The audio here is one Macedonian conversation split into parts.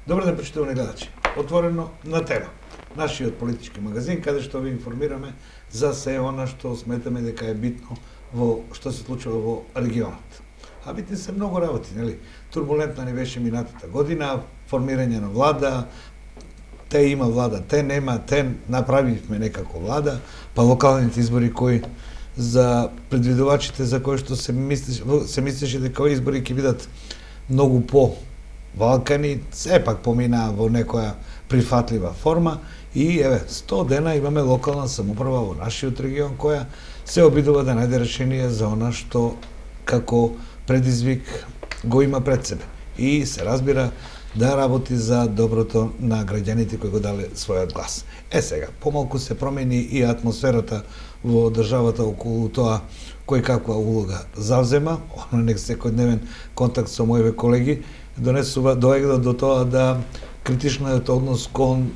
Добар ден, почитувани гледачи. Отворено на тема. Нашиот политички магазин, каде што ви информираме за се она што сметаме дека е битно во што се случува во регионот. А битни се многу работи, нели? Турбулентна ни беше минатата година, формирање на влада, те има влада, те нема, те направивме некако влада, па локалните избори кои за предвидувачите за кои што се мислеше дека овие избори ќе бидат многу по Балкани, сепак поминаа во некоја прифатлива форма и еве 100 дена имаме локална самоуправа во нашиот регион која се обидува да најде решение за она што како предизвик го има пред себе и се разбира да работи за доброто на граѓаните кои го дале својот глас. Сега, помалку се промени и атмосферата во државата околу тоа кој каква улога завзема, нек секојдневен контакт со моите колеги доега до тоа да критичниот однос кон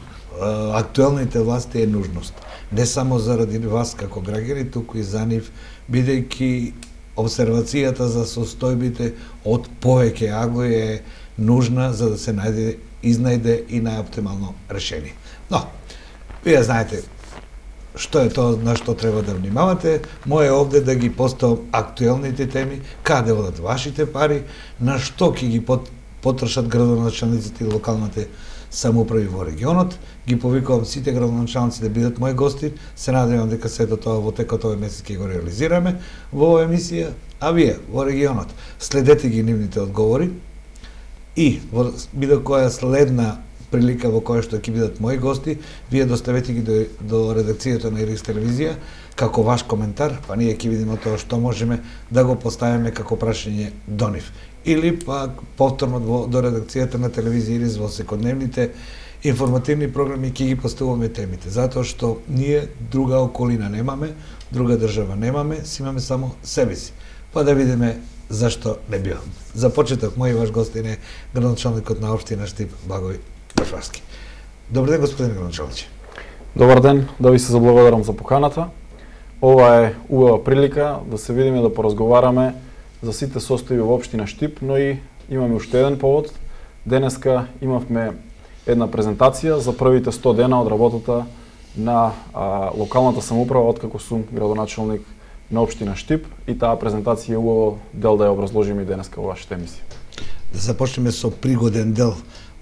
актуелните власти е нужност. Не само заради вас како граѓани, туку и за нив, бидејќи обсервацијата за состојбите од повеќе аглои е нужна за да се изнајде и најоптимално решение. Но, вие знаете што е тоа на што треба да внимавате. Моје овде да ги поставам актуелните теми, каде одат вашите пари, на што ќе ги потрошат градоначалниците и локалните самоуправи во регионот. Ги повикувам сите градоначалници да бидат мои гости. Се надевам дека сето тоа во текот овој месец ќе го реализираме во оваа емисија. А вие во регионот следете ги нивните одговори и во било која следна прилика во која што ќе бидат мои гости, вие доставете ги до редакцијата на Ирикс телевизија како ваш коментар, па ние ќе видиме тоа што можеме да го поставиме како прашање до нив. Или пак повторно до редакцијата на телевизија Ирикс во секојдневните информативни програми ќе ги поставуваме темите, затоа што ние друга околина немаме, друга држава немаме, си имаме само себе си. Па да видиме зашто не бил. За почеток, мој ваш гостин е градоначалникот на општина Штип Благој Башварски. Добар ден, господин градоначалниче. Добар ден, да ви се заблагодарам за поканата. Ова е убава прилика да се видиме, да поразговараме за сите состојби во општина Штип, но и имаме уште еден повод. Денеска имавме една презентација за првите 100 дена од работата на локалната самоуправа откако сум градоначалник на општина Штип и таа презентација е убаво дел да ја образложиме и денеска во вашата емисија. Да започнеме со пригоден дел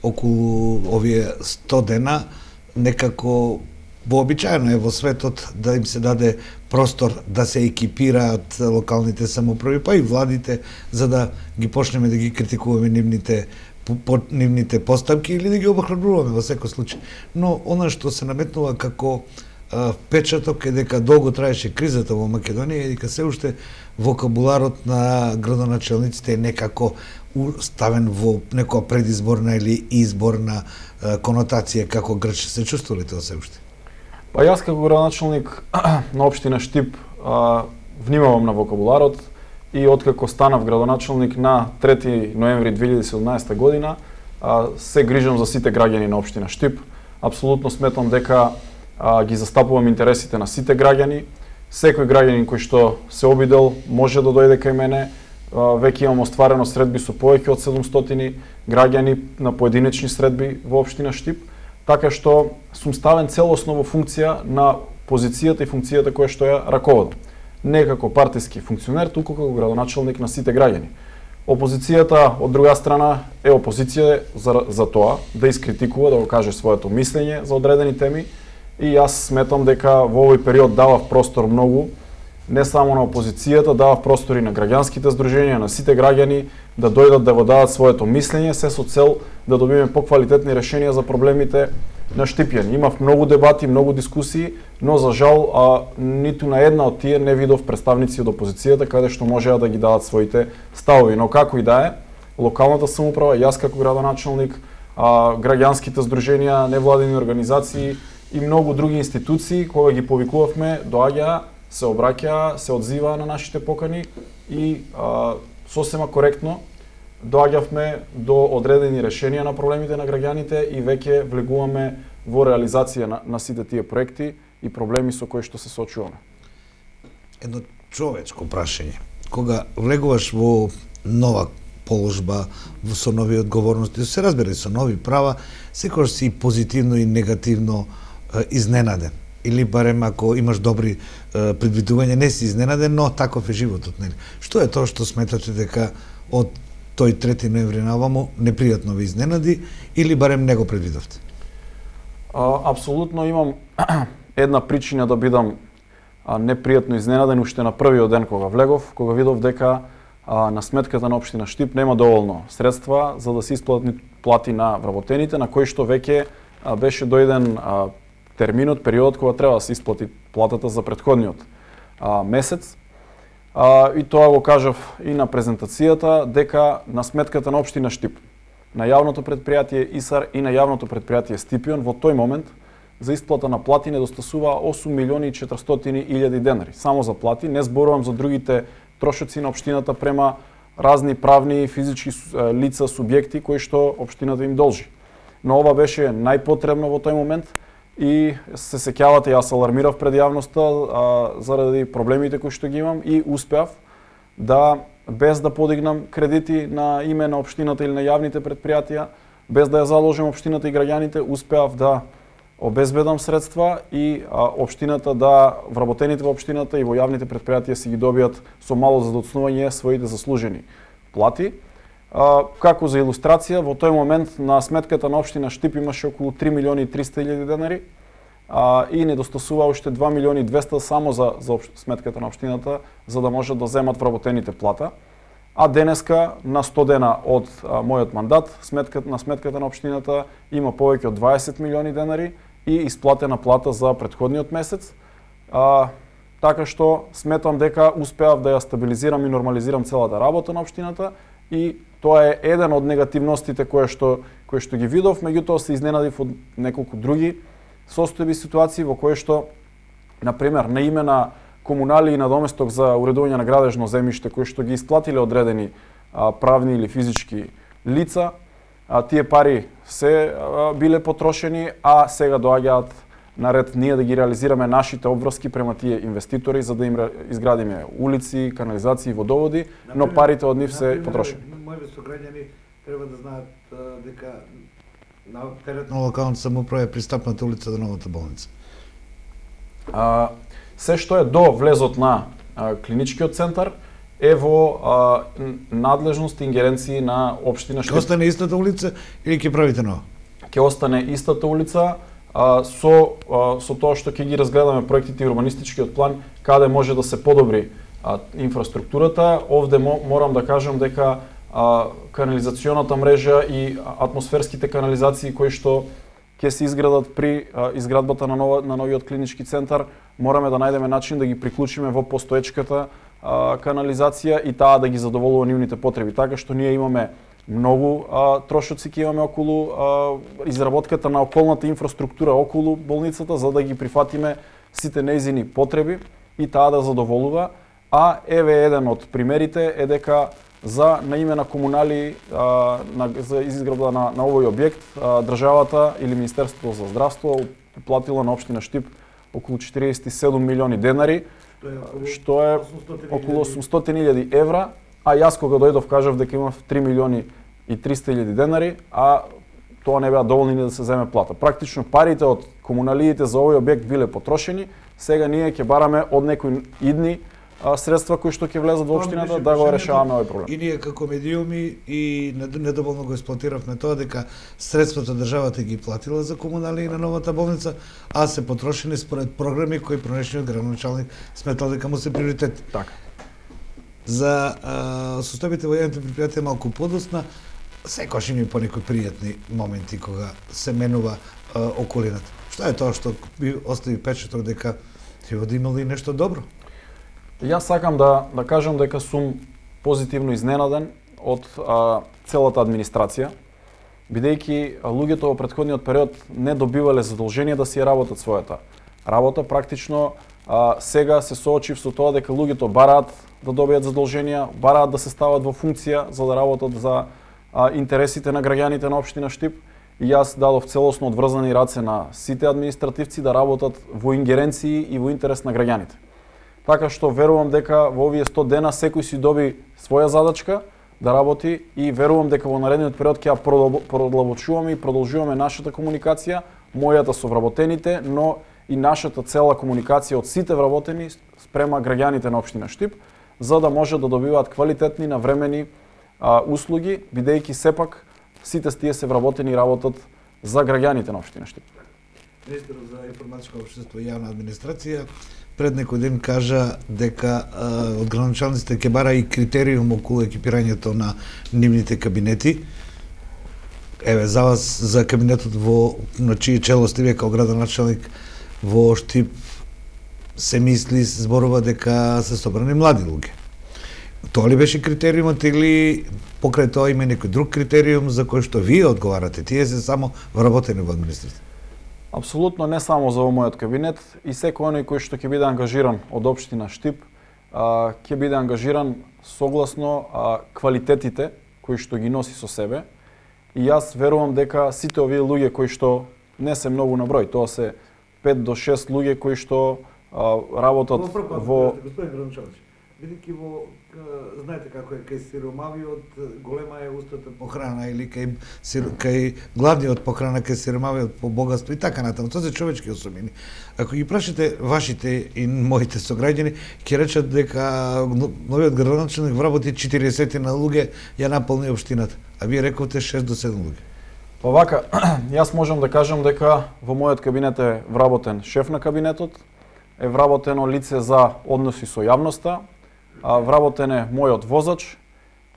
околу овие 100 дена, некако вообичаено е во светот да им се даде простор да се екипираат локалните самоуправи, па и владите, за да ги почнеме да ги критикуваме нивните поставки или да ги обохрабруваме во секој случај. Но она што се наметнува како впечаток е дека долго траеше кризата во Македонија и дека се уште вокабуларот на градоначалниците е некако ставен во некоја предизборна или изборна конотација како грч. Се чувствували тоа се уште? Па јас како градоначалник на општина Штип внимавам на вокабуларот и откако станав градоначалник на 3 ноември 2017 година се грижам за сите граѓани на општина Штип. Апсолутно сметам дека ги застапувам интересите на сите граѓани. Секој граѓанин кој што се обидел може да дојде кај мене. Веќе имам остварено средби со повеќе од 700 граѓани на поединечни средби во општина Штип, така што сум ставен целосно во функција на позицијата и функцијата која што ја раководам. Не како партиски функционер, туку како градоначалник на сите граѓани. Опозицијата, од друга страна, е опозиција за тоа да искритикува, да го каже своето мислење за одредени теми и јас сметам дека во овој период давав простор многу не само на опозицијата, давав простори на граѓанските здруженија, на сите граѓани да дојдат да го дадат своето мислење, се со цел да добиеме поквалитетни решенија за проблемите на Штипјани. Имав многу дебати, многу дискусии, но за жал ниту на една од тие не видов представници од опозицијата каде што можеа да ги дадат своите ставови. Но како и да е, локалната самоуправа, јас како градоначалник, граѓанските здруженија, невладини организации и многу други институции кога ги повикувавме, доаѓаа, се обраќаа, се одзиваа на нашите покани и сосема коректно доаѓавме до одредени решенија на проблемите на граѓаните и веќе влегуваме во реализација на сите тие проекти и проблеми со кои што се соочуваме. Едно човечко прашање. Кога влегуваш во нова положба, со нови одговорности, се разбира и со нови права, секогаш си позитивно и негативно изненаден. Или барем ако имаш добри предвидувања, не си изненаден, но таков е животот, нели? Што е тоа што сметате дека од тој 3 ноември наваму непријатно ви изненади или барем не го предвидовте? Апсолутно имам една причина да бидам непријатно изненаден уште на првиот ден кога влегов, кога видов дека на сметката на општина Штип нема доволно средства за да се исплати плати на вработените, на кои што веќе беше дојден терминот, периодот кога треба да се исплати платата за претходниот месец. И тоа го кажав и на презентацијата, дека на сметката на општина Штип, на јавното предпријатие ИСАР и на јавното предпријатие Стипион во тој момент за исплата на плати недостасува 8 милиони и 400 илјади денари. Само за плати, не зборувам за другите трошоци на општината према разни правни и физички лица, субјекти кои што општината им должи. Но ова беше најпотребно во тој момент и се сеќавате, јас алармирав пред јавноста заради проблемите кои што ги имам и успеав да, без да подигнам кредити на име на општината или на јавните предпријатија, без да ја заложам општината и граѓаните, успеав да обезбедам средства и општината вработените во општината и во јавните предпријатија си ги добијат со мало задоцнување своите заслужени плати. Како за илустрација, во тој момент на сметката на општина Штип имаше околу 3 милиони и 300 илјади денари и недостасува уште 2 милиони и 200 само за сметката на општината за да можат да земат вработените плата. А денеска, на 100 дена од мојот мандат, на сметката на општината има повеќе од 20 милиони денари и исплатена плата за претходниот месец. Така што сметам дека успеав да ја стабилизирам и нормализирам целата работа на општината и тоа е еден од негативностите кои што ги видов, меѓутоа се изненадив од неколку други состојби ситуации во кои што, например, на име на комунали и надоместок за уредување на градежно земјиште кои што ги исплатиле одредени правни или физички лица, тие пари се биле потрошени, а сега доаѓаат на ред ние да ги реализираме нашите обврски према тие инвеститори за да им изградиме улици, канализации, водоводи, но парите од нив се потрошени. Моите сограѓани треба да знаат дека на терет на локалната самоуправа е пристапната улица до новата болница. Се што е до влезот на клиничкиот центар е во надлежност и ингеренции на општина Штип. Ќе остане истата улица или ќе правите нова? Ќе остане истата улица со тоа што ќе ги разгледаме проектите и урбанистичкиот план каде може да се подобри инфраструктурата. Овде морам да кажам дека канализационата мрежа и атмосферските канализации кои што ќе се изградат при изградбата на новиот клинички центар, мораме да најдеме начин да ги приклучиме во постоечката канализација и таа да ги задоволува нивните потреби. Така што ние имаме многу трошоци ќе имаме околу изработката на околната инфраструктура околу болницата за да ги прифатиме сите нејзини потреби и таа да задоволува. А еве еден од примерите е дека на име на комунали за изградба на овој објект државата или Министерството за здравство платило на општина Штип околу 47 милиони денари, што е околу 800.000 евра, а јас кога дојдов кажав дека имав 3 милиони и 300.000 денари, а тоа не беа доволни ни да се земе плата. Практично парите од комуналиите за овој објект биле потрошени, сега ние ќе бараме од некои идни средства кои што ќе влезат во општината да го решаваме овој проблем. И ние како медиуми и недоволно го експлоатиравме тоа дека средствата државата ги платила за комунали на новата болница, а се потрошени според програми кои пронешниот градоначалник сметал дека му се приоритет. Така. За состојбите во јавните предпријатија малку подосна, секогаш има по некои пријатни моменти кога се менува околината. Што е тоа што би остави печаток дека ќе да имало и нешто добро? Јас сакам да кажам дека сум позитивно изненаден од целата администрација, бидејќи луѓето во претходниот период не добивале задолжение да си ја работат својата работа. Практично сега се соочив со тоа дека луѓето бараат да добијат задолженија, бараат да се стават во функција за да работат за интересите на граѓаните на општина Штип. И јас дадов целосно одврзани раце на сите административци да работат во ингеренции и во интерес на граѓаните. Така што верувам дека во овие 100 дена секој си доби своја задачка, да работи и верувам дека во наредниот период ќе ја продлабочуваме и продолжуваме нашата комуникација, мојата со вработените, но и нашата цела комуникација од сите вработени спрема граѓаните на општина Штип, за да може да добиваат квалитетни, навремени услуги, бидејќи сепак сите тие се вработени и работат за граѓаните на општина Штип. Министерот за информатичко општество и јавна администрација пред некој ден кажа дека од градоначалниците ќе бара и критериум околу екипирањето на нивните кабинети. Еве, за вас, за кабинетот на чие чело сте вие као градоначалник во Штип, се мисли, зборува дека се собрани млади луѓе. Тоа ли беше критериумот или покрај тоа има некој друг критериум за кој што вие одговарате? Тие се само вработени во администрација. Апсолутно не само за мојот кабинет, и секој оној кој што ќе биде ангажиран од општина Штип, ќе биде ангажиран согласно квалитетите кои што ги носи со себе. И јас верувам дека сите овие луѓе кои што не се многу на број, тоа се 5 до 6 луѓе кои што работат во... Господин Гранчович, бидејќи знаете како е кај сиромавиот голема е устата похрана или кај гладниот похрана, кај сиромавиот по богатство и така натаму. Тоа се човечки особини. Ако ги прашите вашите и моите сограѓани, ќе речат дека новиот градоначалник вработи 40 на луѓе ја наполни општината, а вие рековте 6 до 7 луѓе. Па вака, јас можам да кажам дека во мојот кабинет е вработен шеф на кабинетот, е вработено лице за односи со јавноста, вработен е мојот возач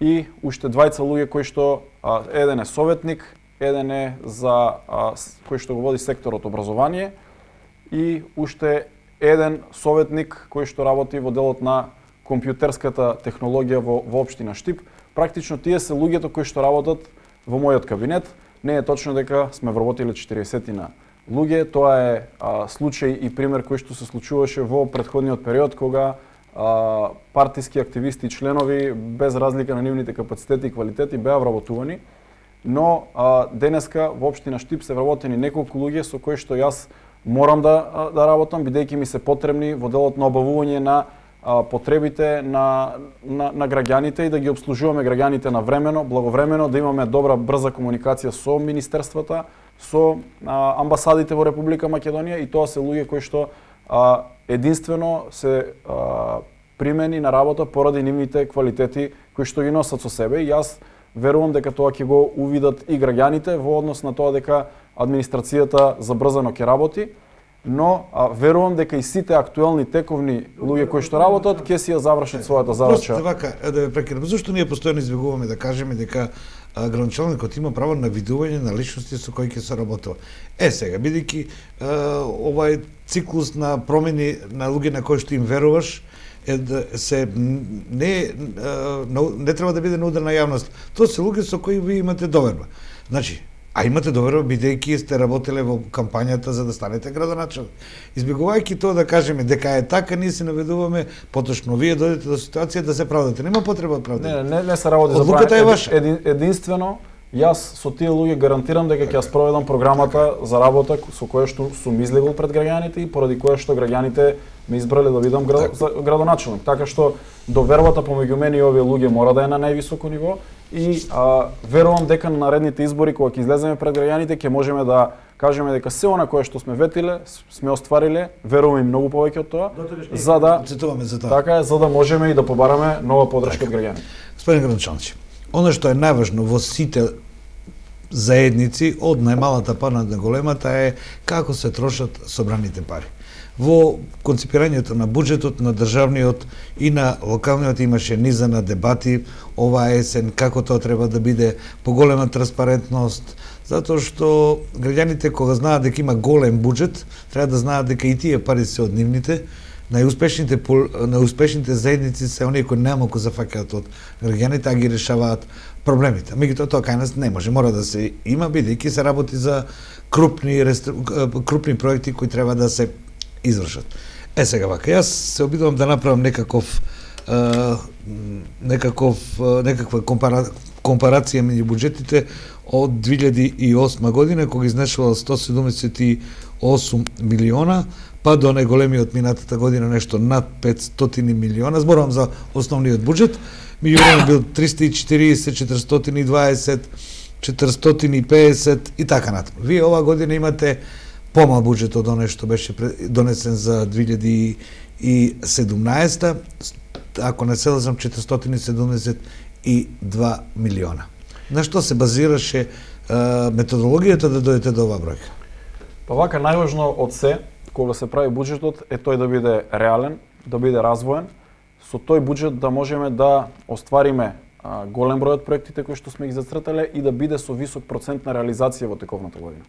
и уште двајца луѓе кои што еден е советник, еден е за кој што го води секторот образование и уште еден советник кој што работи во делот на компјутерската технологија во општина Штип. Практично тие се луѓето кои што работат во мојот кабинет. Не е точно дека сме вработиле 40 луѓе, тоа е случај и пример кој што се случуваше во претходниот период кога партиски активисти и членови без разлика на нивните капацитети и квалитети беа вработувани, но денеска во општина Штип се вработени неколку луѓе со кои што јас морам да работам, бидејќи ми се потребни во делот на обавување на потребите на граѓаните и да ги обслужуваме граѓаните навремено, благовремено, да имаме добра брза комуникација со министерствата, со амбасадите во Република Македонија, и тоа се луѓе кои што единствено се примени на работа поради нивните квалитети кои што ги носат со себе, и јас верувам дека тоа ќе го увидат и граѓаните во однос на тоа дека администрацијата забрзано ќе работи, но верувам дека и сите актуелни тековни луѓе кои што работат ќе си ја завршат својата задача. Просто вака, да ве прекинам, зашто ние постојано избегуваме да кажеме дека градоначалникот има право на видување на личности со кои ќе се работува. Сега, бидејќи овај циклус на промени на луѓе на кои што им веруваш, не треба да биде на удар на јавност. Тоа се луѓе со кои ви имате доверба. Значи, а имате доверба бидејќи сте работеле во кампањата за да станете градоначалник. Избегувајќи тоа да кажеме дека е така, ние се наведуваме поточно вие дојдете до ситуација да се правдате. Нема потреба да правдате. Не се работи за правење. Единствено јас со тие луѓе гарантирам дека ќе ја спроведам програмата за работа со која што сум излегол пред граѓаните и поради која што граѓаните ме избрале да бидам градоначалник. Така што довербата помеѓу мене и овие луѓе мора да е на највисоко ниво и верувам дека на наредните избори кога ќе излеземе пред граѓаните ќе можеме да кажеме дека се она кое што сме ветиле, сме оствариле, верувам и многу повеќе од тоа, за да така е, за да можеме и да побараме нова поддршка од граѓаните. Господин градоначалник, оно што е најважно во сите заедници, од најмалата па на големата, е како се трошат собраните пари. Во концепирањето на буџетот на државниот и на локалниот имаше низа на дебати оваа есен, како тоа треба да биде, поголема транспарентност, затоа што граѓаните кога знаат дека има голем буџет, треба да знаат дека и тие пари се од нивните. Најуспешните заедници се оние кои најмалку зафаќаат од граѓаните, а ги решаваат проблемите. Меѓутоа тоа кај нас не може, мора да се има, бидејќи се работи за крупни проекти кои треба да се извршат. Сега вака, јас се обидувам да направам некаква компарација меѓу буџетите од 2008 година, кога изнешувал 178 милиона, па до најголемиот минатата година нешто над 500 милиона, зборувам за основниот буџет, меѓувреме бил 340, 420, 450 и така натаму. Вие оваа година имате помал буџет од оној што беше донесен за 2017, ако не се лажам 472 милиона. На што се базираше методологијата да дојдете до оваа бројка? Па вака најважно од се, кога се прави буџетот, е тој да биде реален, да биде развоен, со тој буџет да можеме да оствариме голем број од проектите кои што сме ги зацртале и да биде со висок процент на реализација во тековната година.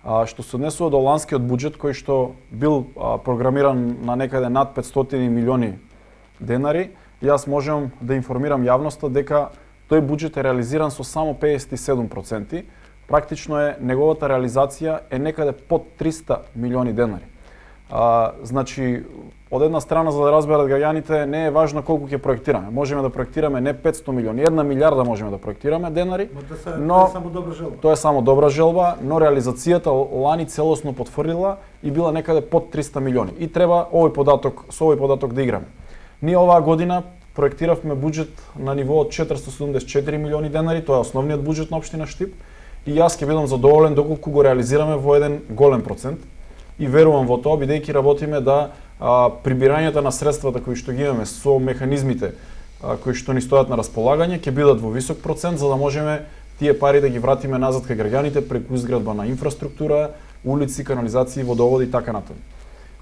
Што се однесува до ланскиот буџет кој што бил програмиран на некаде над 500 милиони денари, јас можам да информирам јавноста дека тој буџет е реализиран со само 57%. Практично е неговата реализација е некаде под 300 милиони денари. Значи, од една страна, за да разберат граѓаните, не е важно колку ќе проектираме. Можеме да проектираме не 500 милиони, 1 милиарда можеме да проектираме денари, но тоа е само добра желба, но реализацијата лани целосно потврдила и била некаде под 300 милиони. И треба со овој податок да играме. Ние оваа година проектиравме буџет на ниво од 474 милиони денари, тоа е основниот буџет на општина Штип, и јас ќе бидам задоволен доколку го реализираме во еден голем процент. И верувам во тоа, бидејќи работиме да прибирањата на средствата кои што ги имаме со механизмите кои што ни стојат на располагање ќе бидат во висок процент, за да можеме тие пари да ги вратиме назад кај граѓаните преку изградба на инфраструктура, улици, канализации, водоводи и така натаму.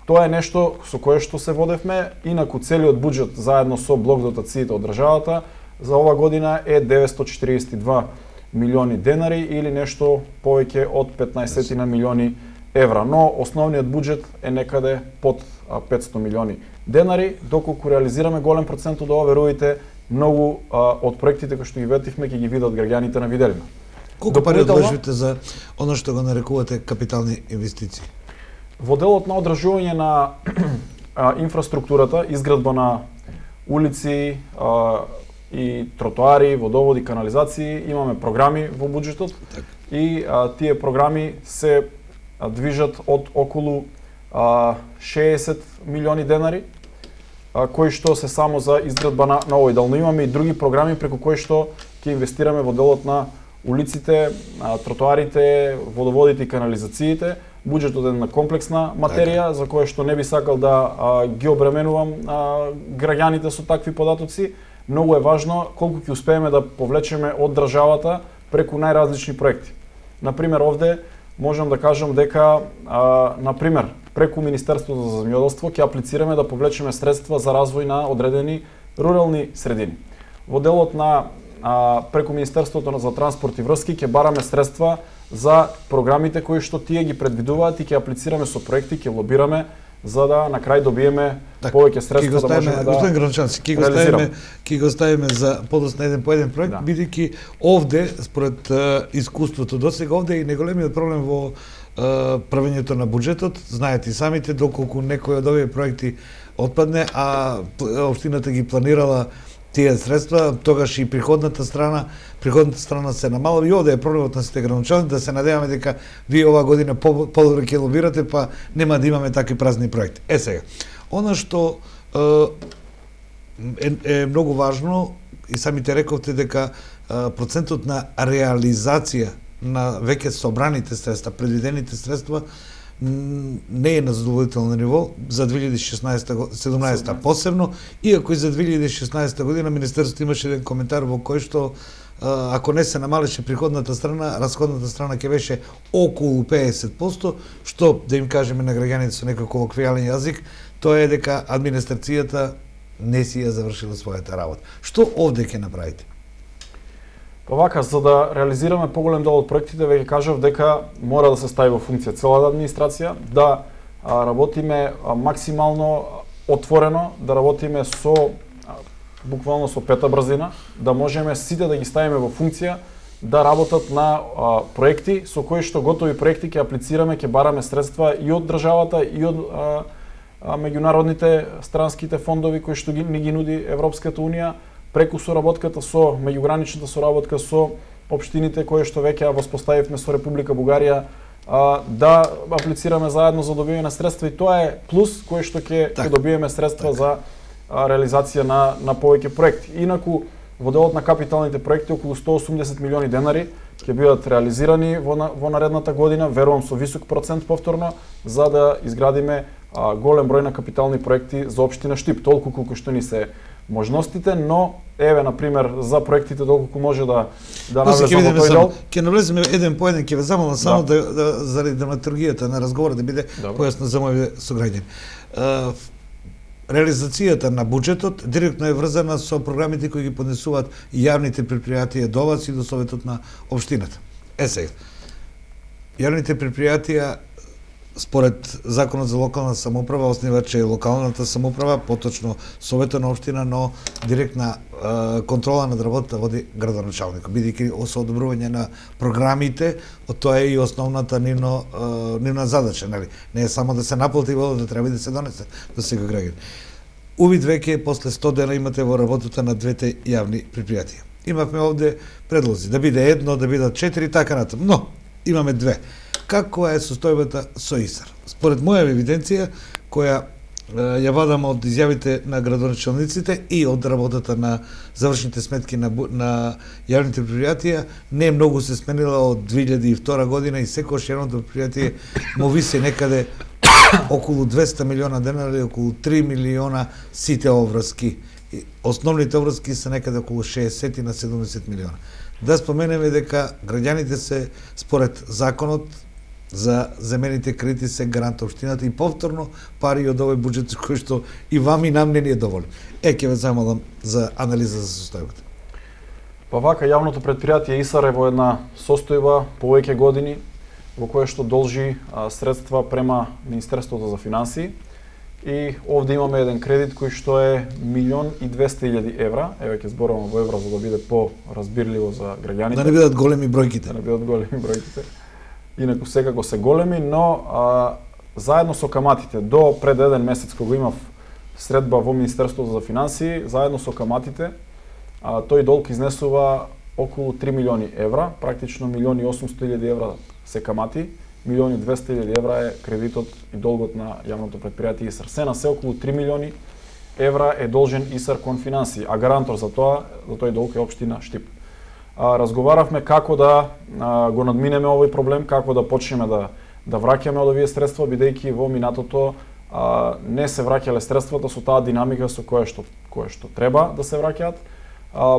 Тоа е нешто со кое што се водевме, инаку целиот буџет заедно со блок дотациите од државата за ова година е 942 милиони денари или нешто повеќе од 15 на милиони евра, но основниот буџет е некаде под 500 милиони денари, доколку реализираме голем процент од ова, верувајте, многу од проектите кои што ги ветивме ќе ги видат граѓаните на виделина. Колку пари одложите за оно што го нарекувате капитални инвестиции? Во делот на одржување на инфраструктурата, изградба на улици и тротоари, водоводи, канализации, имаме програми во буџетот и тие програми се движат од околу 60 милиони денари, кои што се само за изградба на овој. Но имаме и други програми преку кои што ќе инвестираме во делот на улиците, тротоарите, водоводите и канализациите. Буџетот е една комплексна материја за која што не би сакал да ги обременувам граѓаните со такви податоци. Многу е важно колку ќе успееме да повлечеме од државата преку најразлични проекти. Например, овде можам да кажам дека, например, преку Министерството за земјоделство ќе аплицираме да повлечеме средства за развој на одредени рурални средини. Во делот на преку Министерството за транспорт и врски ќе бараме средства за програмите кои што тие ги предвидуваат и ќе аплицираме со проекти, ќе лобираме за да на крај добиеме повеќе средства да можеме да господин Гранчански, ќе го ставиме за подоцна еден по еден проект, бидејќи овде според искуството досега овде е и неголемиот проблем во правењето на буџетот. Знаете и самите доколку некој од овие проекти отпадне, а општината ги планирала тие средства, тогаш и приходната страна се намалува и овде е проблемот на сите градоначалници, да се надеваме дека вие оваа година подобро ќе лобирате, па нема да имаме такви празни проекти. Сега, она што е многу важно, и самите рековте дека процентот на реализација на веќе собраните средства, предвидените средства, не е на задоволително ниво за 2016-17 посебно, иако и за 2016 година Министерството имаше еден коментар во кој што ако не се намалеше приходната страна, расходната страна ќе беше околу 50%, што да им кажеме на граѓаните со некој колоквијален јазик, тоа е дека администрацијата не си ја завршила својата работа. Што овде ќе направите? Па вака, за да реализираме поголем дел од проектите, веќе кажав дека мора да се стави во функција целата администрација, да работиме максимално отворено, да работиме буквално со пета брзина, да можеме сите да ги ставиме во функција, да работат на проекти со кои што готови проекти ќе аплицираме, ќе бараме средства и од државата и од меѓународните странските фондови кои што ни ги нуди Европската унија, преку соработката со меѓуграничната соработка со општините кои што веќе воспоставивме со Република Бугарија, да аплицираме заедно за добивање на средства, и тоа е плюс кој што ќе добиеме средства за реализација на повеќе проекти. Инаку во делот на капиталните проекти околу 180 милиони денари ќе бидат реализирани во наредната година, верувам со висок процент повторно, за да изградиме голем број на капитални проекти за општина Штип, толку колку што ни се можностите, но еве на пример за проектите доколку може да навлеземе во тој дел. Ќе навлеземе еден по еден, ќе ве замолам само заради драматургијата на разговорот да биде појасно за моите сограѓани. Реализацијата на буџетот директно е врзана со програмите кои ги поднесуваат јавните предпријатија до вас и до Советот на општината. Сега, јавните предпријатија според Законот за локална самоуправа основач е локалната самоуправа, поточно Советот на општина, но директна контрола над работата води градоначалникот, бидејќи со одобрување на програмите, тоа е и основната нивна задача, нели? Не е само да се наплати водата, треба и да се донесе до секој граѓанин. Увид веќе после 100 дена имате во работата на двете јавни предпријатија. Имавме овде предлози да биде едно, да бидат 4 така натаму, но имаме две. Каква е состојбата со ИСАР? Според моја евиденција, која ја вадам од изјавите на градоначалниците и од работата на завршните сметки на јавните предпријатија, не многу се сменила од 2002 година и секојаш јавното предпријатие му виси некаде околу 200 милиона денари, околу 3 милиона сите обврски. Основните обврски се некаде околу 60 на 70 милиона. Да споменеме дека граѓаните се според законот за земените кредити се гарант општината и повторно пари од овој буџет кој што и вам и нам не ни е доволен. Ќе ве замолам за анализа за состојбата. Па вака, јавното предпријатие ИСАР е во една состојба повеќе години во која што должи средства према Министерството за финансии и овде имаме еден кредит кој што е 1.200.000 евра. Еве ќе зборувам во евра за да биде по-разбирливо за граѓаните. Да не бидат големи бројките. Да не бидат големи бројките. Инаку секако се големи, но заедно со каматите, до пред еден месец кога имав средба во Министерството за финансии, заедно со каматите, тој долг изнесува околу 3 милиони евра, практично 1.800.000 евра се камати, 1.200.000 евра е кредитот и долгот на јавното предпријатие ИСАР. Се на се околу 3 милиони евра е должен ИСАР кон финансии, а гарантор за тој долг е општина Штип. Разговаравме како да го надминеме овој проблем, како да почнеме да враќаме од овие средства, бидејќи во минатото не се враќале средствата со таа динамика со која што треба да се враќаат,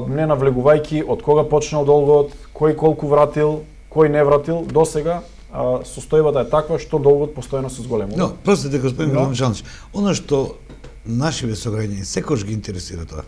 не навлегувајќи од кога почнал долгот, кој колку вратил, кој не вратил, досега состојбата е таква што долгот постојано се зголемува. Но, простите господин градоначалник, она што нашиве сограѓани секогаш ги интересира тоа.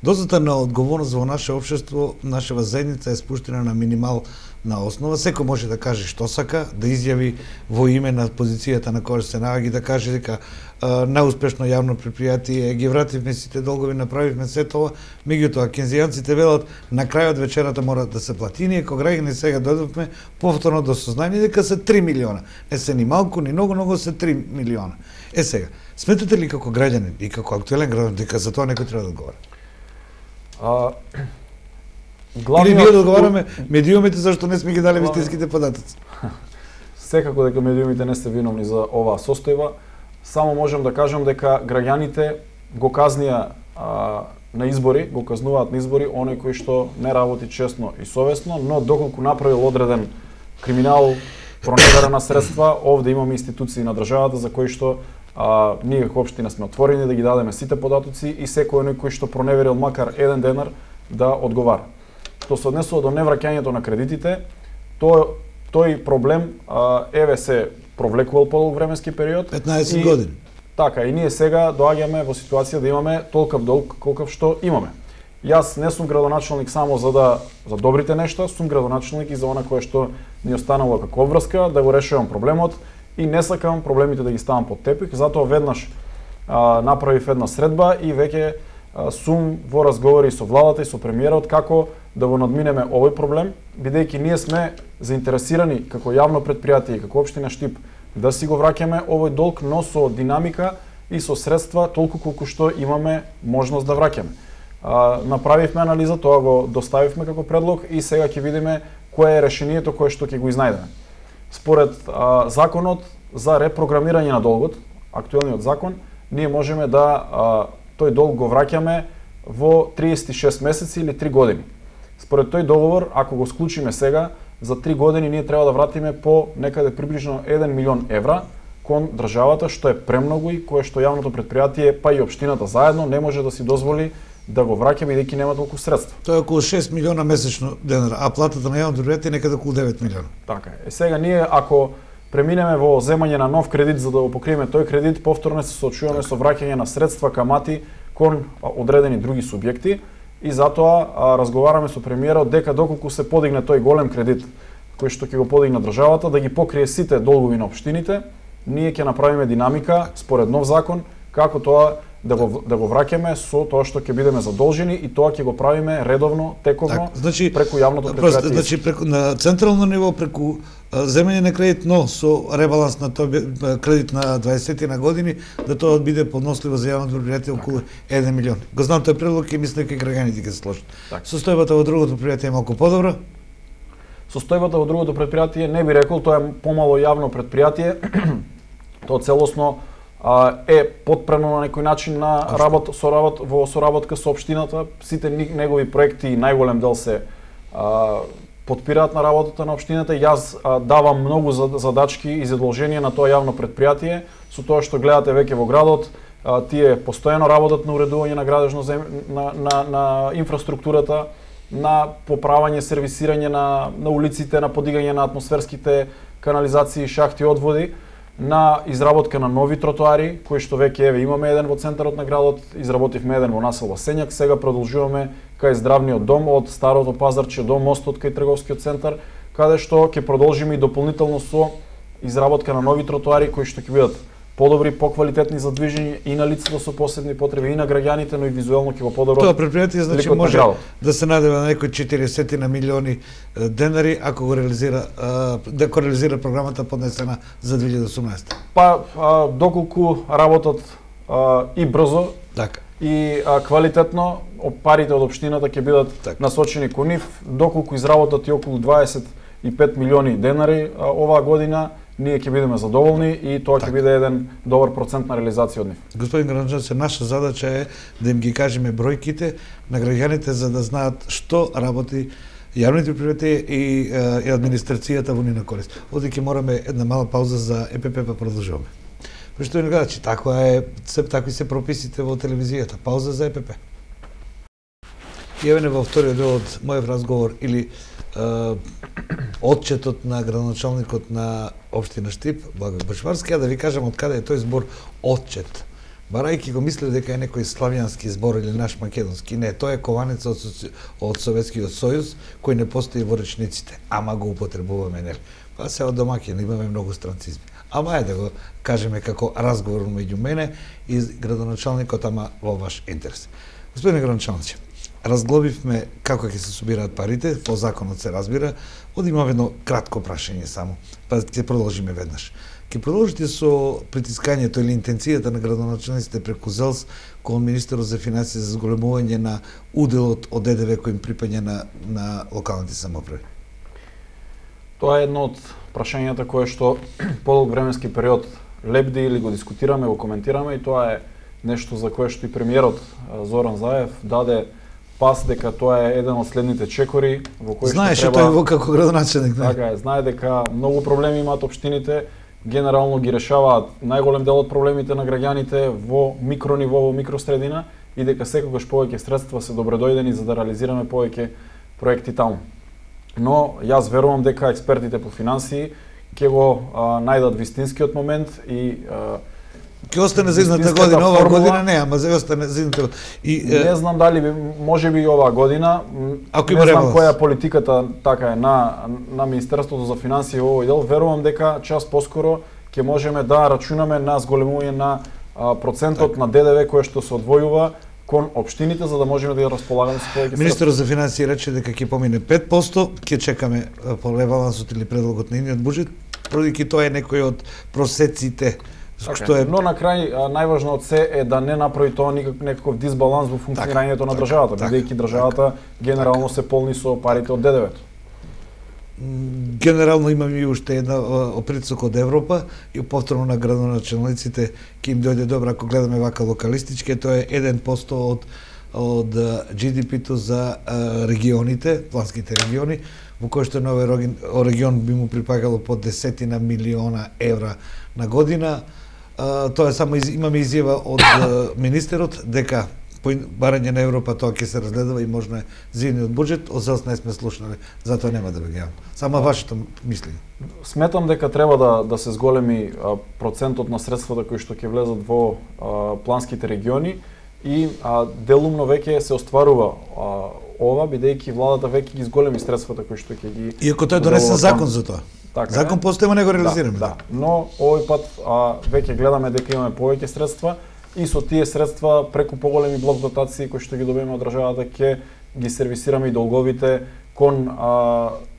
Дозата на одговорност во наше општество, нашава заедница е спуштена на минимална основа. Секој може да каже што сака, да изјави во име на позицијата на која се наоѓа, да каже дека најуспешно јавно предпријатие, ги вративме сите долгови, направивме се тоа, меѓутоа кензијанците велат на крајот вечерата мора да се плати. Ние кога граѓани сега дојдовме повторно до сознание дека се 3 милиона. Не се ни малку, ни многу се 3 милиона. Сега, сметате ли како граѓанин и како актуелен граѓанин дека за тоа некој треба да одговара? Или ние да одговараме медиумите зашто не сме ги дали вистинските податоци? Секако дека медиумите не се виновни за оваа состојба. Само можам да кажам дека граѓаните го казнија на избори, го казнуваат на избори оној кој што не работи честно и совесно, но доколку направил одреден криминал, проневера на средства, овде имаме институции на државата за кои што ние како општина сме отворени да ги дадеме сите податоци и секој оној кој што проневерил макар еден денар да одговара. Што се однесува до невраќањето на кредитите, тој проблем еве се провлекувал подолг временски период. 15 години. Така, и ние сега доаѓаме во ситуација да имаме толков долг колков што имаме. Јас не сум градоначалник само за добрите нешта, сум градоначалник и за она кое што ни останало како обврска, да го решувам проблемот и не сакам проблемите да ги ставам под тепих, затоа веднаш направив една средба и веќе сум во разговори со владата и со премиерот како да го надминеме овој проблем, бидејќи ние сме заинтересирани како јавно предпријатие и како општина Штип да си го враќаме овој долг, но со динамика и со средства толку колку што имаме можност да враќаме. Направивме анализа, тоа го доставивме како предлог и сега ќе видиме кое е решението кое што ќе го изнајдеме. Според законот за репрограмирање на долгот, актуелниот закон, ние можеме да тој долг го враќаме во 36 месеци или 3 години. Според тој договор, ако го склучиме сега, за 3 години ние треба да вратиме по некаде приближно 1 милион евра кон државата, што е премногу и кое што јавното претпријатие, па и општината заедно не може да си дозволи да го враќа бидејќи нема толку средства. Тоа е околу 6 милиона месечно денара, а платата на јавното претпријатие е некаде околу 9 милиона. Така е. Сега ние ако преминеме во земање на нов кредит за да го покриеме тој кредит, повторно се соочуваме со враќање на средства, камати кон одредени други субјекти и затоа разговараме со премиерот дека доколку се подигне тој голем кредит кој што ќе го подигне државата да ги покрие сите долгови на општините, ние ќе направиме динамика според нов закон како тоа да го враќаме со тоа што ќе бидеме задолжени и тоа ќе го правиме редовно, тековно, значи, преку јавното претпријатие. Значи преку на централно ниво преку земење на кредит, но со ребаланс на тој кредит на 20 на години да тоа биде подносливо за јавното претпријатие околу 1 милион. Го знам тој предлог и мислам дека граѓаните ќе се сложат. Состојбата во другото претпријатие е малку подобра. Состојбата во другото претпријатие не би рекол, тоа е помало јавно претпријатие. Тоа целосно е подпрено на некој начин на во соработка со општината. Сите негови проекти и најголем дел се подпираат на работата на општината. Јас давам многу задачки и задолженија на тоа јавно претпријатие, со тоа што гледате веќе во градот, тие постојано работат на уредување на градежно на инфраструктурата, на поправање, сервисирање на улиците, на подигање на атмосферските канализации, шахти, одводи, на изработка на нови тротоари, кои што веќе имаме еден во центарот на градот, изработивме еден во населба Сењак, сега продолжуваме кај здравниот дом од старото пазарче до мостот кај трговскиот центар, каде што ќе продолжиме и дополнително со изработка на нови тротоари кои што ќе бидат подобри, поквалитетни за движење и на лицата со посебни потреби и на граѓаните, но и визуелно ќе го подобрат. Тоа претпријатие значи може да се најде на некои 40 на милиони денари ако го реализира програмата поднесена за 2018. Па доколку работат и брзо, така, и квалитетно, парите од општината ќе бидат насочени кон нив, доколку изработат и околу 25 милиони денари оваа година, ние ќе бидеме задоволни и тоа ќе биде еден добар процент на реализација од нив. Господин граѓанин, наша задача е да им ги кажеме бројките на граѓаните за да знаат што работи јавните претпријатија и администрацијата во нивна корист. Одејќи мораме една мала пауза за ЕПП па продолжуваме. Пошто ни кажа, че такви се прописите во телевизијата. Пауза за ЕПП. И еве во вториот дел од мојот разговор или отчетот на градоначалникот на општина Штип, Благој Башварски, а да ви кажам од каде е тој збор отчет. Барајќи го мислев дека е некој славјански збор или наш македонски, не, тоа е кованец од Советскиот сојуз кој не постои во речниците, ама го употребуваме, нели? Па се од домаќин имаме многу странцизми. Ама е да го кажеме како разговор меѓу мене и градоначалникот, ама во ваш интерес. Господин градоначалник, разглобивме како ќе се собираат парите, по законот се разбира, имаме едно кратко прашање само, па ќе продолжиме веднаш. Ќе продолжите со притискањето или интенцијата на градоначалниците преку ЗЕЛС кон министерот за финансии за зголемување на уделот од ДДВ кој им припаѓа на локалните самоуправи? Тоа е едно од прашањата кое што подолг временски период лебди или го дискутираме, го коментираме и тоа е нешто за кое што и премиерот Зоран Заев даде пас дека тоа е еден од следните чекори во кој што знаеше треба... тој како градоначалник, не? Така е, знае дека многу проблеми имаат општините, генерално ги решаваат најголем дел од проблемите на граѓаните во микрониво, во микросредина и дека секогаш повеќе средства се добредојдени за да реализираме повеќе проекти таму. Но јас верувам дека експертите по финансии ќе го најдат вистинскиот момент и ќе остане за идната година, оваа година не, ама за остане за идната година. Не знам дали можеби и оваа година. Ако не знам која е политиката така е на Министерството за финансии во овој дел, верувам дека час поскоро ќе можеме да рачунаме на зголемување на процентот на ДДВ кој што се одвојува кон општините за да можеме да ја располагаме со повеќе средства. Министерот за финансии рече дека ќе помине 5%, ќе чекаме по ребалансот или предлогот на нивниот буџет, поради тоа е некој од просеците. Што е... Но на крај најважно од се е да не направи тоа некаков дисбаланс во функционирањето на државата, бидејќи државата генерално се полни со парите од ДДВ-то. Генерално имаме и уште една притисок од Европа и повторно на градоначалниците ќе им дојде добро ако гледаме вака локалистички, тоа е 1% од од GDP-то за регионите, планските региони, во кој што на овој регион би му припагало по 10 милиона евра на година. Тоа е само имаме изјава од министерот дека по барање на Европа тоа ќе се разгледава и можно е зимниот буџет, од ЗЕЛС не сме слушнале, затоа нема да веќе. Само вашето мислење. Сметам дека треба да се зголеми процентот на средствата кои што ќе влезат во планските региони и делумно веќе се остварува ова, бидејќи владата веќе ги зголеми средствата кои што ќе ги... Иако тој донесен закон за тоа. Така закон постои, не го реализираме. Да. Но овој пат веќе гледаме дека имаме повеќе средства и со тие средства преку поголеми блок дотации кои што ги добиваме од државата ќе ги сервисираме и долговите кон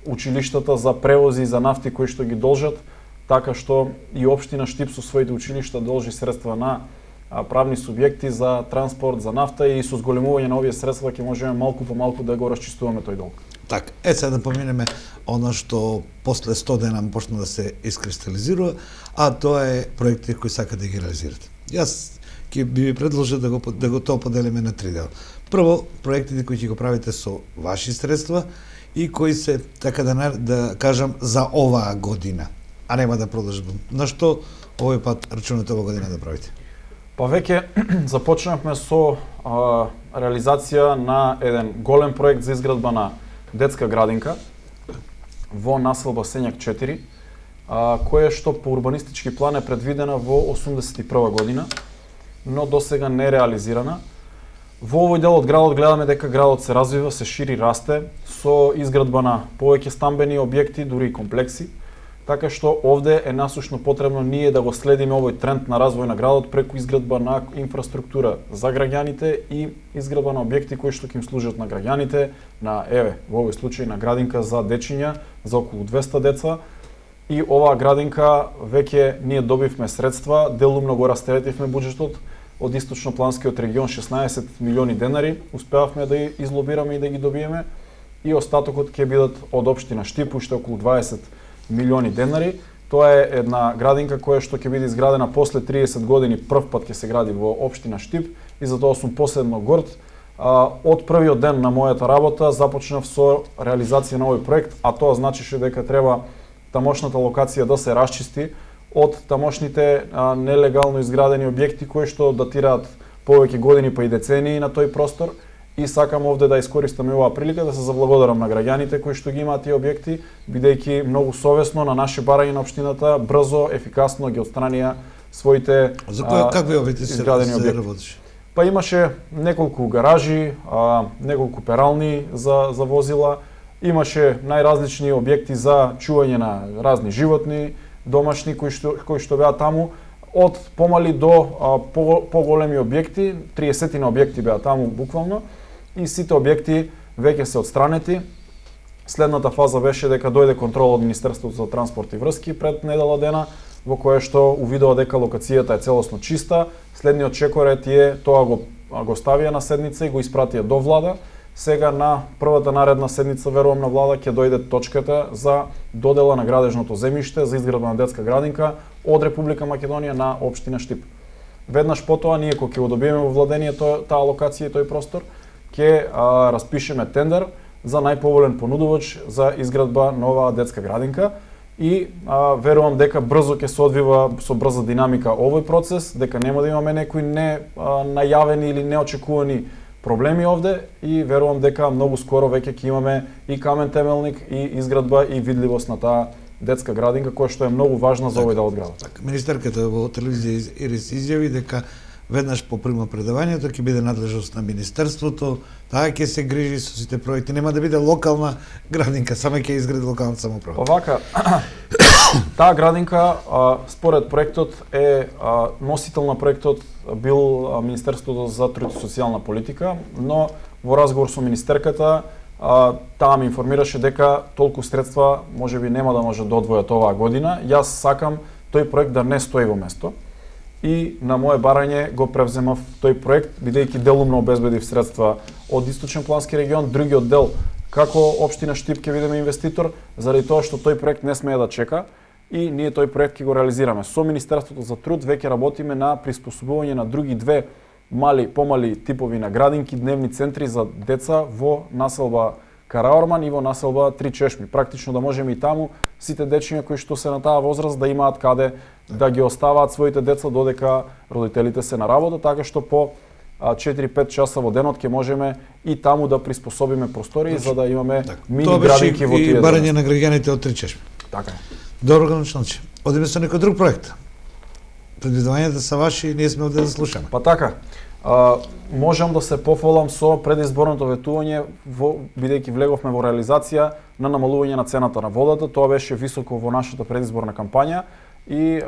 училиштата за превози за нафти кои што ги должат, така што и општина Штип со своите училишта должи средства на правни субјекти за транспорт, за нафта и со зголемување на овие средства ќе можеме малку по малку да го расчистуваме тој долг. Така, сега да поминеме оно што после 100 дена почна да се искристализира, а тоа е проекти кои сака да ги реализирате. Јас ќе би ви предложил да го тоа поделиме на 3 дела. Прво, проектите кои ќе го правите со ваши средства и кои се, така да кажам, за оваа година, а нема да продолжат. На што овој пат рачунате оваа година да правите? Па веќе започнавме со реализација на еден голем проект за изградба на детска градинка во населба Сењак 4, која што по урбанистички план е предвидена во 81 година, но досега не реализирана. Во овој дел од градот гледаме дека градот се развива, се шири, расте со изградба на повеќе стамбени објекти, дури и комплекси. Така што овде е насушно потребно ние да го следиме овој тренд на развој на градот преку изградба на инфраструктура за граѓаните и изградба на објекти кои што ќе им служат на граѓаните, на во овој случај на градинка за дечиња за околу 200 деца. И оваа градинка веќе ние добивме средства, делумно го растеретивме буџетот од источнопланскиот регион 16 милиони денари, успеавме да излобираме и да ги добиеме и остатокот ќе бидат од општина Штип, уште околу 20 милиони денари. Тоа е една градинка која што ќе биде изградена после 30 години, прв пат ќе се гради во општина Штип и затоа сум посебно горд. Од првиот ден на мојата работа започнав со реализација на овој проект, а тоа значеше дека треба тамошната локација да се расчисти од тамошните нелегално изградени објекти кои што датираат повеќе години па и децении на тој простор. И сакам овде да искористам оваа прилика да се заблагодарам на граѓаните кои што ги имаат тие објекти, бидејќи многу совесно на наше барање на општината брзо, ефикасно ги отстранија своите какви објекти се работеше? Па имаше неколку гаражи, неколку перални за возила, имаше најразлични објекти за чување на разни животни, домашни кои што беа таму, од помали до поголеми објекти, 30 објекти беа таму буквално, и сите објекти веќе се отстранети. Следната фаза беше дека дојде контрол од Министерството за транспорт и врски пред недела дена, во кое што увидува дека локацијата е целосно чиста. Следниот чекоред е тоа го ставија на седница и го испратија до влада. Сега на првата наредна седница, верувам, на влада ќе дојде точката за додела на градежното земјиште за изградба на детска градинка од Република Македонија на општина Штип. Веднаш потоа ние кога ќе го добиеме во владение таа локација и тој простор, ќе распишеме тендер за најповолен понудувач за изградба на оваа детска градинка и верувам дека брзо ќе се одвива со брза динамика овој процес, дека нема да имаме некои најавени или неочекувани проблеми овде и верувам дека многу скоро веќе ќе имаме и камен темелник и изградба и видливост на таа детска градинка која што е многу важна за овој дел од градот. Министерката во телевизија Ирис изјави дека веднаш по прима предавањето ќе биде надлежност на министерството, таа ќе се грижи со сите проекти, нема да биде локална градинка, само ќе изгради локалната самоуправа. Овака, таа градинка според проектот е носител на проектот бил Министерството за труд и социјална политика, но во разговор со министерката таа ме информираше дека толку средства можеби нема да може да одвојат оваа година. Јас сакам тој проект да не стои во место и на моје барање го превземав тој проект, бидејќи делумно обезбедив средства од Источен плански регион, другиот дел како општина Штип ќе бидеме инвеститор, заради тоа што тој проект не смее да чека и ние тој проект ќе го реализираме. Со Министерството за труд веќе работиме на приспособување на други две помали типови на градинки, дневни центри за деца во населба Караорман и во населба Три Чешми. Практично да можеме и таму сите дечиња кои што се на таа возраст да имаат каде да ги оставаат своите деца додека родителите се на работа, така што по 4-5 часа во денот ќе можеме и таму да приспособиме простори за да имаме мини градинки во тие. Тоа беше и барање на граѓаните од Три Чешми. Така. Добро граначалниче. Одиме со некој друг проект. Предвидувањата се ваши и ние сме овде да слушаме. Па така. Можам да се пофалам со предизборното ветување бидејќи влеговме во реализација на намалување на цената на водата. Тоа беше високо во нашата предизборна кампања и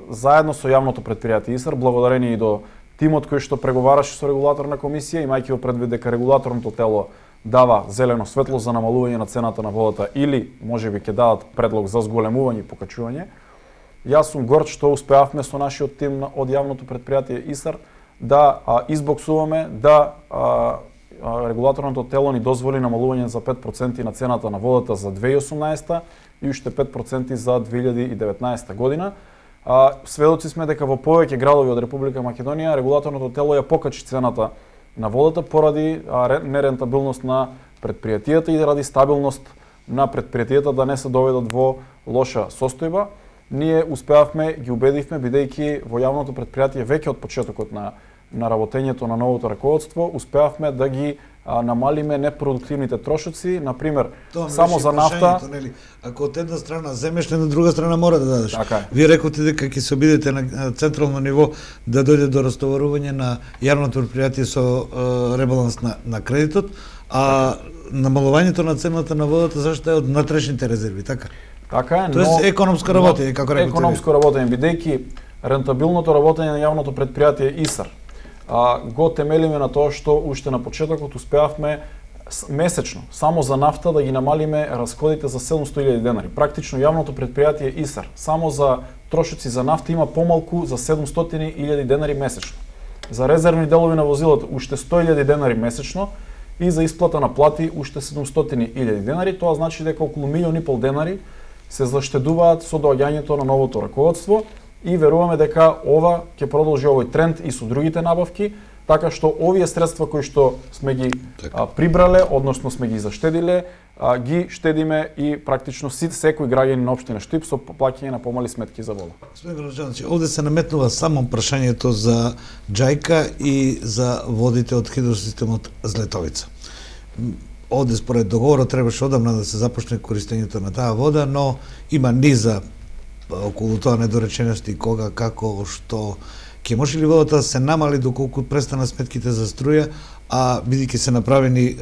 заедно со јавното претпријатие ИСАР, благодарение и до тимот кој што преговараше со регулаторна комисија, имајќи во предвид дека регулаторното тело дава зелено светло за намалување на цената на водата или можеби ќе дадат предлог за зголемување и покачување. Јас сум горд што успеавме со нашиот тим од јавното претпријатие ИСАР да избоксуваме да регулаторното тело ни дозволи намалување за 5% на цената на водата за 2018 и уште 5% за 2019 година. Сведоци сме дека во повеќе градови од Република Македонија регулаторното тело ја покачи цената на водата поради нерентабилност на претпријатијата и ради стабилност на претпријатијата да не се доведат во лоша состојба. Ние успеавме, ги убедивме, бидејќи во јавното претпријатие веќе од почетокот на работењето на новото раководство, успеавме да ги намалиме непродуктивните трошоци, например, само за нафта. Ако од една страна земеш, на друга страна мора да дадеш. Така е. Вие рековте дека ќе се обидете на централно ниво да дојде до растоварување на јавното претпријатие со ребаланс на кредитот, а намалувањето на цената на водата зашто е од внатрешните резерви, така? Така е, но Тоест економско работење, како рекоте. Економско работење, бидејќи рентабилното работење на јавното претпријатие ИСАР го темелиме на тоа што уште на почетокот успеавме месечно само за нафта да ги намалиме расходите за 700.000 денари. Практично јавното претпријатие ИСАР само за трошоци за нафта има помалку за 700.000 денари месечно. За резервни делови на возилото уште 100.000 денари месечно и за исплата на плати уште 700.000 денари. Тоа значи дека околу 1,5 милиони денари се заштедуваат со доаѓањето на новото раководство и веруваме дека ова ќе продолжи овој тренд и со другите набавки, така што овие средства кои што сме ги прибрале, односно сме ги заштедиле, ги штедиме и практично секој граѓанин на општина Штип со плаќање на помали сметки за вода. Господин Граначалниче, овде се наметнува само прашањето за Џајка и за водите од хидросистемот Злетовица. Овде според договорот требаше одамна да се започне користењето на таа вода, но има низа околу тоа недоречености, кога, како, што ќе може ли водата да се намали доколку престана сметките за струја, а бидејќи се направени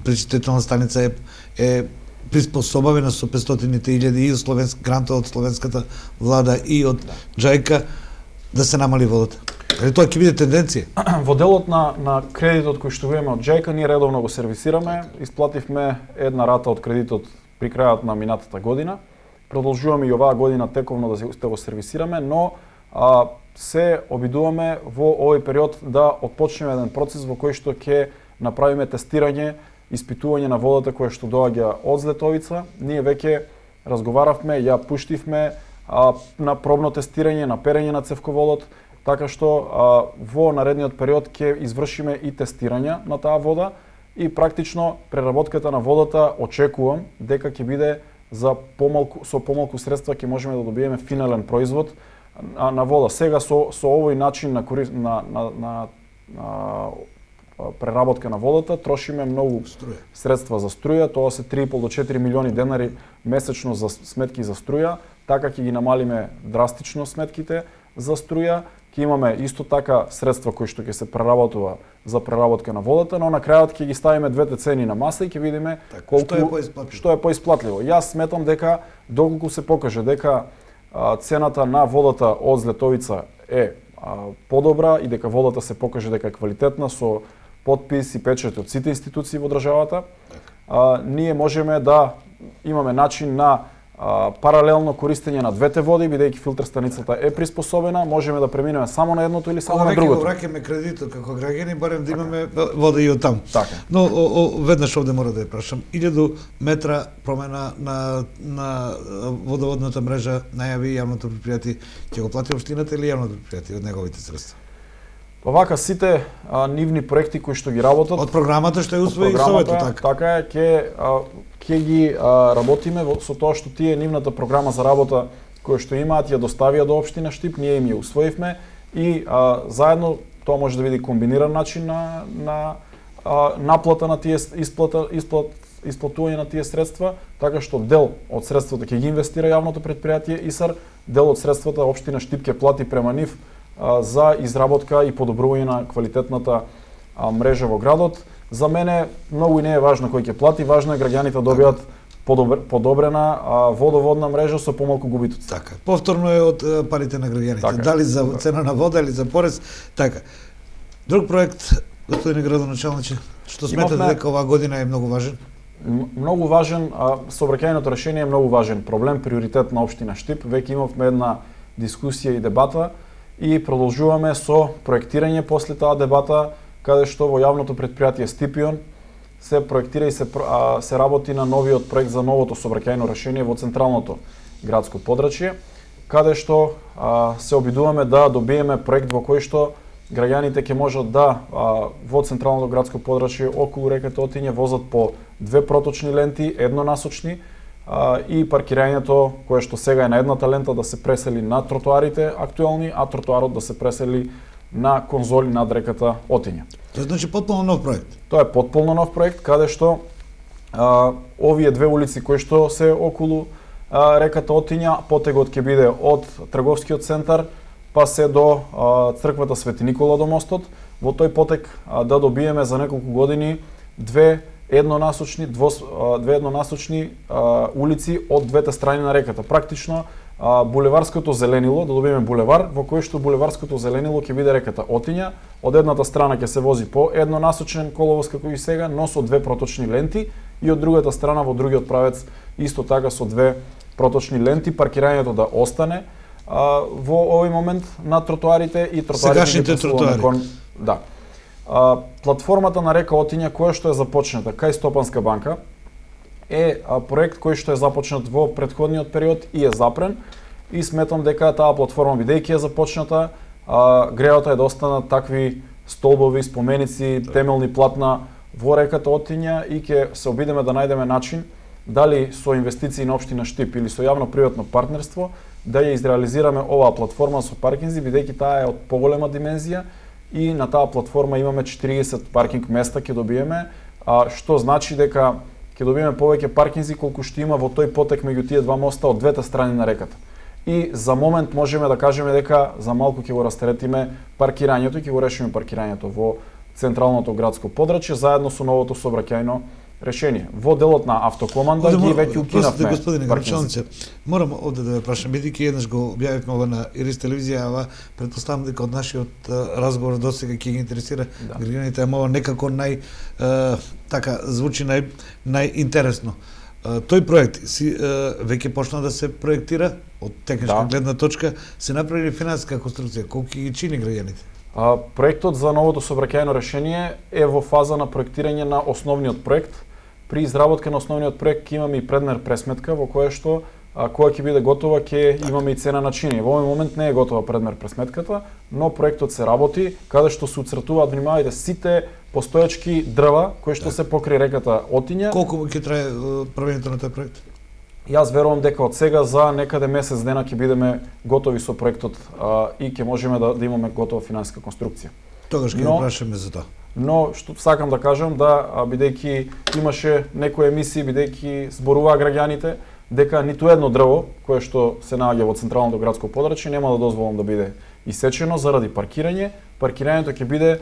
пречистителна станица е приспособена со 500.000 и грантот од словенската влада и од Џајка да се намали водата. Или тоа ќе биде тенденција? Во делот на кредитот кој што го имаме од Џајка, ние редовно го сервисираме, исплативме една рата од кредитот при крајот на минатата година. Продолжуваме и оваа година тековно да го сервисираме, но се обидуваме во овој период да отпочнеме еден процес во кој што ќе направиме тестирање, испитување на водата која што доаѓа од Злетовица. Ние веќе разговаравме, ја пуштивме на пробно тестирање, на перење на цевководот, така што во наредниот период ќе извршиме и тестирања на таа вода и практично преработката на водата очекувам дека ќе биде со помалку средства ќе можеме да добиеме финален производ на вода. Сега со овој начин на преработка на водата трошиме многу средства за струја, тоа се 3,5 до 4 милиони денари месечно за сметки за струја, така ќе ги намалиме драстично сметките за струја. Ќе имаме исто така средства кои што ќе се преработува за преработка на водата, но на крајот ќе ги ставиме двете цени на маса и ќе видиме што е поисплатливо. Јас сметам дека доколку се покаже дека цената на водата од Злетовица е подобра и дека водата се покаже дека е квалитетна со потпис и печат од сите институции во државата, ние можеме да имаме начин на паралелно користење на двете води, бидејќи филтер станицата е приспособена, можеме да преминеме само на едното или само на другото. Веќе го враќаме кредитот како граѓани, барем да имаме вода и од таму. Така. Но веднаш овде мора да ја прашам. 1000 метра промена на водоводната мрежа најави јавното претпријатие, ќе го плати општината или јавното претпријатие од неговите средства? Па вака сите нивни проекти кои што ги работат од програмата што ја усвои Советот, така. Така е, ќе ги работиме со тоа што тие нивната програма за работа која што имаат ја доставија до општина Штип, ние им ја усвоивме и заедно тоа може да биде комбиниран начин на наплата на тие исплатување на тие средства, така што дел од средствата ќе ги инвестира јавното претпријатие ИСАР, дел од средствата општина Штип ќе плати према нив за изработка и подобрување на квалитетната мрежа во градот. За мене многу и не е важно кој ќе плати, важно е граѓаните да добијат подобрена водоводна мрежа со помалку губитоци. Така. Повторно е од парите на граѓаните, така, дали за цена на вода или за порез, така. Друг проект, господине градоначалниче, што сметате дека оваа година е многу важен? Многу важен, сообраќајното решение е многу важен проблем, приоритет на општина Штип. Веќе имавме една дискусија и дебата и продолжуваме со проектирање после таа дебата, каде што во јавното претпријатие Стипион се проектира и се работи на новиот проект за новото сообраќајно решение во централното градско подрачје, каде што се обидуваме да добиеме проект во кој што граѓаните ќе можат да во централното градско подрачје околу реката Отиња возат по 2 проточни ленти, еднонасочни, и паркирањето кое што сега е на едната лента да се пресели на тротоарите актуелни, а тротоарот да се пресели на конзоли над реката Отиња. Тоа значи потполно нов проект. Тоа е потполно нов проект каде што овие две улици кои што се околу реката Отиња, потегот ќе биде од трговскиот центар па се до црквата Свети Никола до мостот. Во тој потек да добиеме за неколку години две еднонасочни улици од двете страни на реката. Практично булеварското зеленило, да добиеме булевар во кој што булеварското зеленило ќе биде реката Отиња. Од едната страна ќе се вози по еднонасочен коловоз како и сега, но со 2 проточни ленти, и од другата страна во другиот правец исто така со 2 проточни ленти, паркирањето да остане во овој момент на тротоарите и сегашните тротоари. Да. Платформата на река Отиња која што е започната кај Стопанска банка е проект кој што е започнат во претходниот период и е запрен, и сметам дека таа платформа, бидејќи е започната, греota е да останат такви столбови, споменици, темелни платна во реката Отиња, и ќе се обидеме да најдеме начин дали со инвестиции на општина Штип или со јавно-приватно партнерство да ја изреализираме оваа платформа со паркинзи, бидејќи таа е од поголема димензија и на таа платформа имаме 40 паркинг места ќе добиеме, што значи дека ќе добиеме повеќе паркинзи колку што има во тој потек меѓу тие два моста од двете страни на реката. И за момент можеме да кажеме дека за малку ќе го растретиме паркирањето и ќе го решиме паркирањето во централното градско подрачје заедно со новото сообраќајно решение. Во делот на автокоманда ги веќе укинавме. Господине градоначалниче, морам овде да ве прашам, бидејќи еднаш го објавивме ова на Ирис телевизија, ава претпоставам дека од нашиот разговор досега ќе ги интересира граѓаните, ама ова некако така звучи најинтересно. Тој проект веќе почна да се проектира од техничка гледна точка, се направи финансиска конструкција, колку ги чини граѓаните? Проектот за новото сообраќајно решение е во фаза на проектирање на основниот проект. При изработка на основниот проект ќе имаме и предмер пресметка во која што која ќе биде готова ќе имаме и цена на чини. Во овој момент не е готова предмер пресметката, но проектот се работи каде што се уцртуваат, внимавајте, сите постојачки дрва кои што се покрај реката Отиња. Колку ќе трае правењето на тој проект? Јас верувам дека од сега за некаде месец дена ќе бидеме готови со проектот и ќе можеме да имаме готова финансиска конструкција. Тогаш ќе прашаме за тоа. Но што сакам да кажам бидејќи имаше некои емисии, бидејќи зборуваа граѓаните дека ниту едно дрво кое што се наоѓа во централното градско подрачје нема да дозволам да биде исечено заради паркирање. Паркирањето ќе биде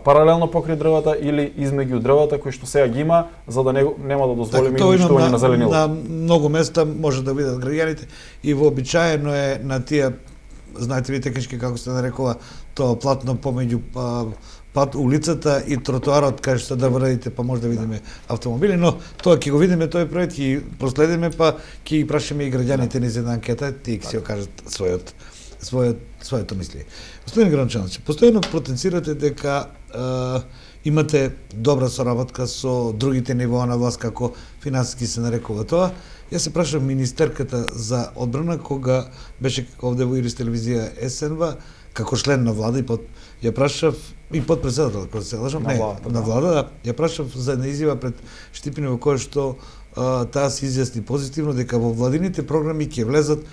паралелно покрај дрвата или измеѓу дрвата кои што сега ги има, за да нема да дозволиме уништување на зеленило. На многу места може да видат граѓаните и вообичаено е на тие, знаете ви технички како се нарекува тоа платно помеѓу пат улицата и тротоарот кај што да врадите, па може да видиме автомобили, но тоа ќе го видиме тој проект, ќе проследиме, па ќе ги прашаме и граѓаните низ една анкета, тие ќе си окажат своето мисли. Господин градоначалник, постојано потенцирате дека имате добра соработка со другите нивоа на власт, како финансиски се нарекува тоа, Јас се прашав министерката за одбрана кога беше овде во Ирис телевизија СНВ како член на влада ја прашав и подпредседател, ако се лажам, на влада, да, ја прашав за една изјава пред Штипине во која што таа се изјасни позитивно дека во владините програми ќе влезат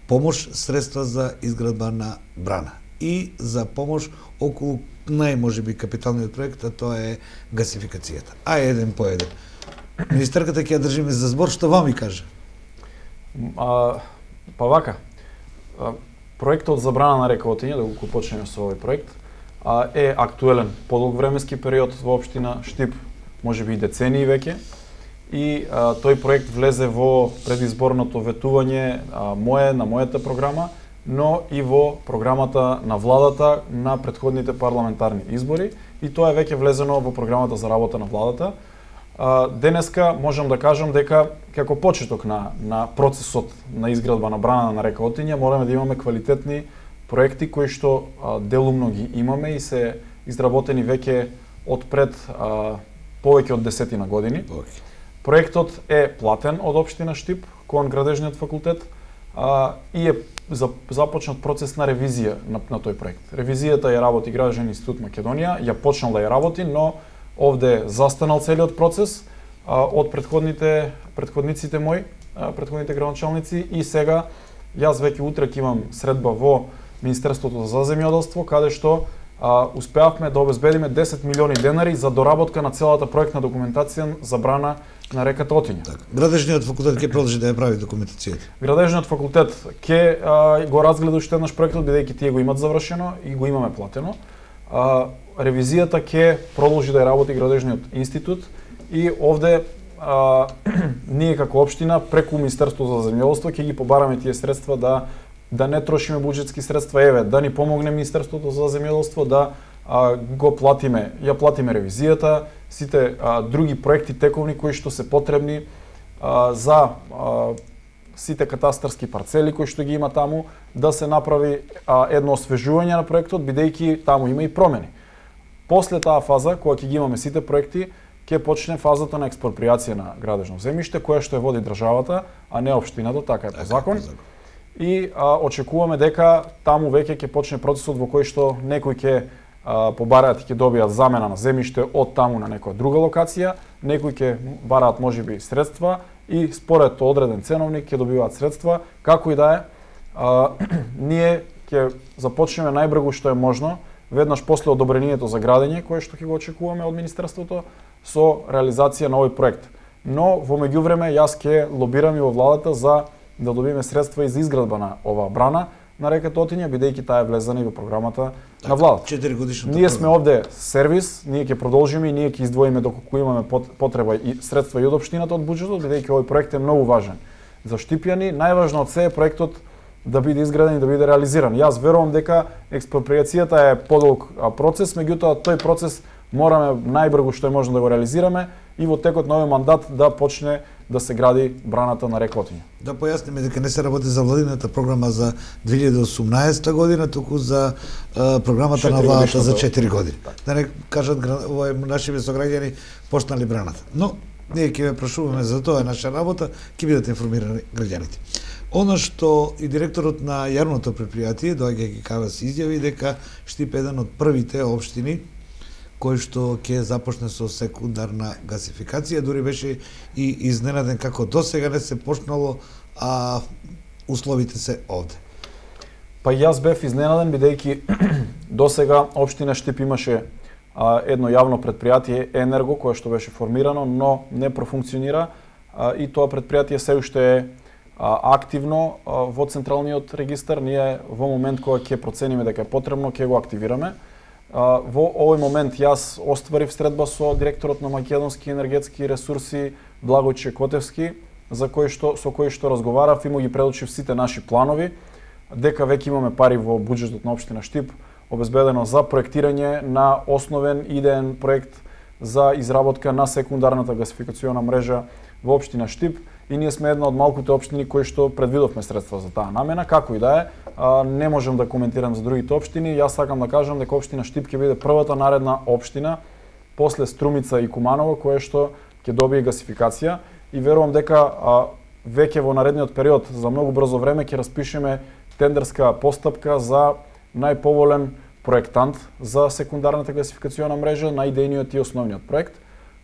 помош средства за изградба на брана и за помош околу најможеби капиталниот проект, а тоа е гасификацијата. А еден по еден. Министерката ќе ја држиме за збор, што вам ми каже? Па вака, проектот за брана на река Отиња, да го почнеме со овој проект, е актуелен подолг временски период во општина Штип, можеби и децении веќе, и тој проект влезе во предизборното ветување на мојата програма, но и во програмата на владата на претходните парламентарни избори, и тоа е веќе влезено во програмата за работа на владата. Денеска можам да кажам дека како почеток на процесот на изградба на брана на река Отиња мораме да имаме квалитетни проекти кои што делумно ги имаме и се изработени веќе од пред повеќе од 10 години. Проектот е платен од општина Штип кон градежниот факултет и е започнат процес на ревизија на тој проект. Ревизијата ја работи Градежен институт Македонија, ја почнал да ја работи, но овде застанал целиот процес од претходниците мои, претходните градоначалници, и сега јас веќе утре ќе имам средба во Министерството за земјоделство, каде што успеавме да обезбедиме 10 милиони денари за доработка на целата проектна документација за брана на реката Отиња. Так, Градежниот факултет ќе продолжи да ја прави документацијата. Градежниот факултет ќе го разгледа уште еднаш проектот, бидејќи тие го имат завршено и го имаме платено. Ревизијата ќе продолжи да ја работи Градежниот институт и овде ние како општина преку Министерството за земјоделство ќе ги побараме тие средства да не трошиме буџетски средства, еве, да ни помогне Министерството за земјоделство да го платиме, ја платиме ревизијата, сите други проекти тековни кои што се потребни за сите катастарски парцели кои што ги има таму, да се направи едно освежување на проектот, бидејќи таму има и промени. После таа фаза, кога ќе ги имаме сите проекти, ќе почне фазата на експроприација на градежно земјиште, која што ја води државата, а не општината, така е по закон. И очекуваме дека таму веќе ќе почне процесот во кој што некои ќе побараат и ќе добијат замена на земјиште од таму на некоја друга локација, некои ќе бараат можеби средства и според одреден ценовник ќе добиваат средства, како и да е. Ние ќе започнеме најбрзо што е можно, веднаш после одобрението за градење, кое што ќе го очекуваме од Министерството, со реализација на овој проект. Но во меѓувреме јас ќе лобирам и во владата за да добиеме средства и за изградба на оваа брана на реката Отиња, бидејќи таа е влезена и во програмата на владата. 4 годишната ние сме овде сервис, ние ќе продолжиме и ние ќе издвоиме доколку имаме потреба и средства и од општината од буџетот, бидејќи овој проект е многу важен за Штипјани. Најважно од се е проектот да биде изграден и да биде реализиран. Јас верувам дека експроприацијата е подолг процес, меѓутоа тој процес мораме најбрзо што е можно да го реализираме и во текот на овој мандат да почне да се гради браната на река Отиња. Да појасниме дека не се работи за владината програма за 2018 година, туку за програмата на владата за 4 години. Да не кажат нашите сограѓани почнали браната. Но ние ќе ве прашуваме за тоа, е наша работа, ќе бидат информирани граѓаните. Она што и директорот на јавното предпријатие доаѓајќи кај вас изјави дека Штип е еден од првите општини кој што ќе започне со секундарна гасификација, дури беше и изненаден како досега не се почнало, а условите се овде. Па јас бев изненаден бидејќи досега општина Штип имаше едно јавно предпријатие Енерго кое што беше формирано, но не профункционира и тоа предпријатие се уште е активно во централниот регистар. Ние во момент кога ќе процениме дека е потребно ќе го активираме. Во овој момент јас остварив средба со директорот на Македонски енергетски ресурси Благојче Котевски, со кој што разговарав и му ги предочив сите наши планови, дека веќе имаме пари во буџетот на општина Штип обезбедено за проектирање на основен идеен проект за изработка на секундарната гасификациона мрежа во општина Штип, и ние сме една од малкуте општини кои што предвидовме средства за таа намена, како и да е. Не можам да коментирам за другите општини. Јас сакам да кажам дека општина Штип ќе биде првата наредна општина после Струмица и Куманово која што ќе добие гасификација, и верувам дека веќе во наредниот период за многу брзо време ќе распишеме тендерска постапка за најповолен проектант за секундарната гасификациона мрежа на идејниот и основниот проект.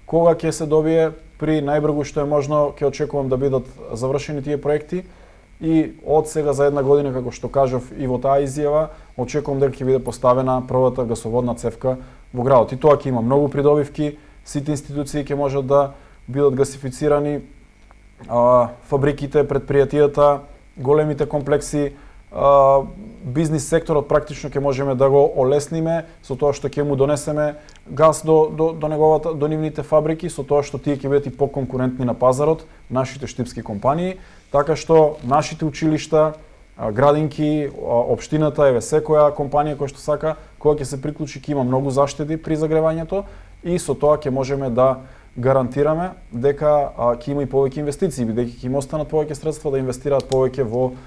Кога ќе се добие, при најбрзо што е можно, ќе очекувам да бидат завршени тие проекти и од сега за една година, како што кажав и во таа изјава, очекувам дека ќе биде поставена првата гасоводна цевка во градот. И тоа ќе има многу придобивки, сите институции ќе можат да бидат гасифицирани, фабриките, предпријатијата, големите комплекси, бизнис секторот практично ќе можеме да го олесниме со тоа што ќе му донесеме газ до нивните фабрики, со тоа што тие ќе бидат и поконкурентни на пазарот, нашите штипски компании, така што нашите училишта, градинки, општината, еве секоја компанија која што сака, кога ќе се приклучи ќе има многу заштеди при загревањето и со тоа ќе можеме да гарантираме дека ќе има и повеќе инвестиции, бидејќи ќе им останат повеќе средства да инвестираат повеќе во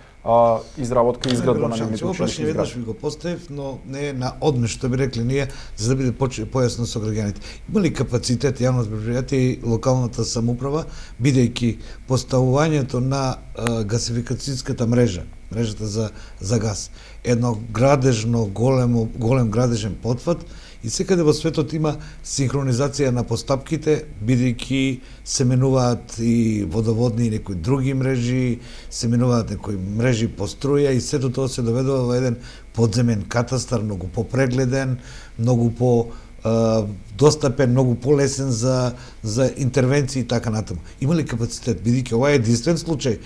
изработка и изградба на нивните училишни згради. Веднаш ви го поставив, но не е на одмеш, што би рекли ние, за да биде појасно со граѓаните. Има ли капацитет јавното предпријатие и локалната самоуправа, бидејќи поставувањето на гасификацијската мрежата за газ, едно градежно голем градежен потфат, и секаде во светот има синхронизација на постапките, бидејќи се менуваат и водоводни и некои други мрежи, се менуваат некои мрежи по струја и сето тоа се доведува во еден подземен катастар, многу попрегледен, многу по достапен, многу полесен за интервенции и така натаму. Има ли капацитет, бидејќи ова е единствен случај,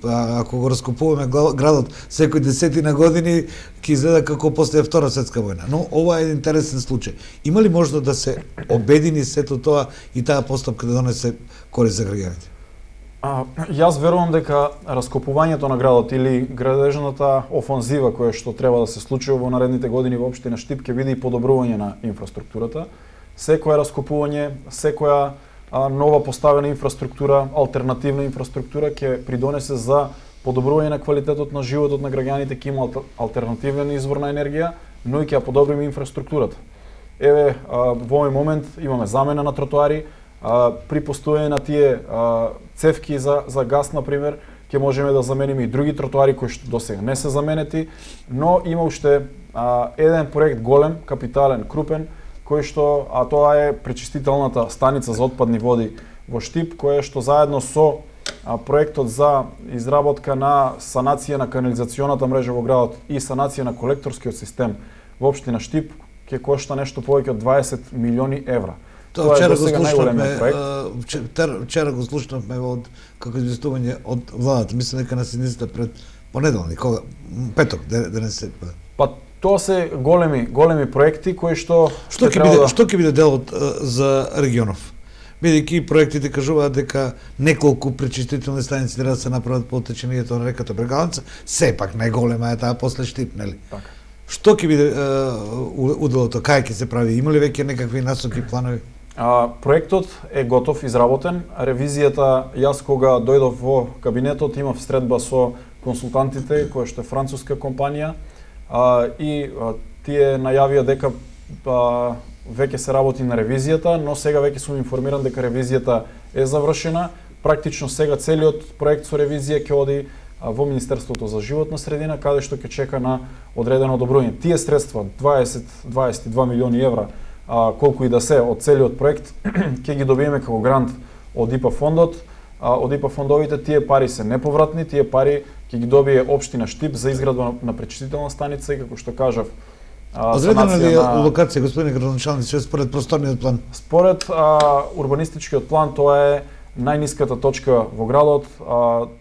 ако го раскопуваме градот секој десетина години, ќе изгледа како после Втора светска војна. Но ова е интересен случај. Има ли можност да се обедини сето тоа и таа постапка да донесе корист за граѓаните? Јас верувам дека раскопувањето на градот или градежната офанзива која што треба да се случи во наредните години во општина Штип ќе биде и подобрување на инфраструктурата. Секое раскопување, секоја нова поставена инфраструктура, алтернативна инфраструктура ќе придонесе за подобрување на квалитетот на животот на граѓаните, ќе има алтернативен извор на енергија, но и ќе подобриме инфраструктурата. Еве, во овој момент имаме замена на тротоари, при постоење на тие цевки за газ, например, ќе можеме да замениме и други тротоари кои што досега не се заменети, но има уште еден проект голем, капитален, крупен, кој што, тоа е пречистителната станица за отпадни води во Штип, која што заедно со проектот за изработка на санација на канализационата мрежа во градот и санација на колекторскиот систем во општина Штип ќе кошта нешто повеќе од 20 милиони евра. Тоа вчера го слушнавме од како известување од владата. Мислам дека на седницата пред понеделник, петок, денес се. Па тоа се големи проекти кои што ќе биде делот за регионов? Бидејќи проектите кажуваат дека неколку пречистителни станици треба да се направат по течението на реката Брегалница, сепак најголема е таа после Штип, нели? Така. Што ќе биде уделото, кај ќе се прави? Има ли веќе некакви насоки, планови? Проектот е готов, изработен. Ревизијата, јас кога дојдов во кабинетот, имав средба со консултантите, која што е француска компанија, и тие најавија дека веќе се работи на ревизијата, но сега веќе сум информиран дека ревизијата е завршена. Практично сега целиот проект со ревизија ќе оди во Министерството за животна средина, каде што ќе чека на одредено одобрување. Тие средства, 22 милиони евра, колку и да се од целиот проект, ќе ги добиеме како грант од ИПА фондот. Од ИПА фондовите тие пари се неповратни, тие пари ќе ги добие општина Штип за изградба на пречистителна станица и како што кажав, одредена ли е локација, господин градоначалник, според просторниот план? Според урбанистичкиот план, тоа е најниската точка во градот,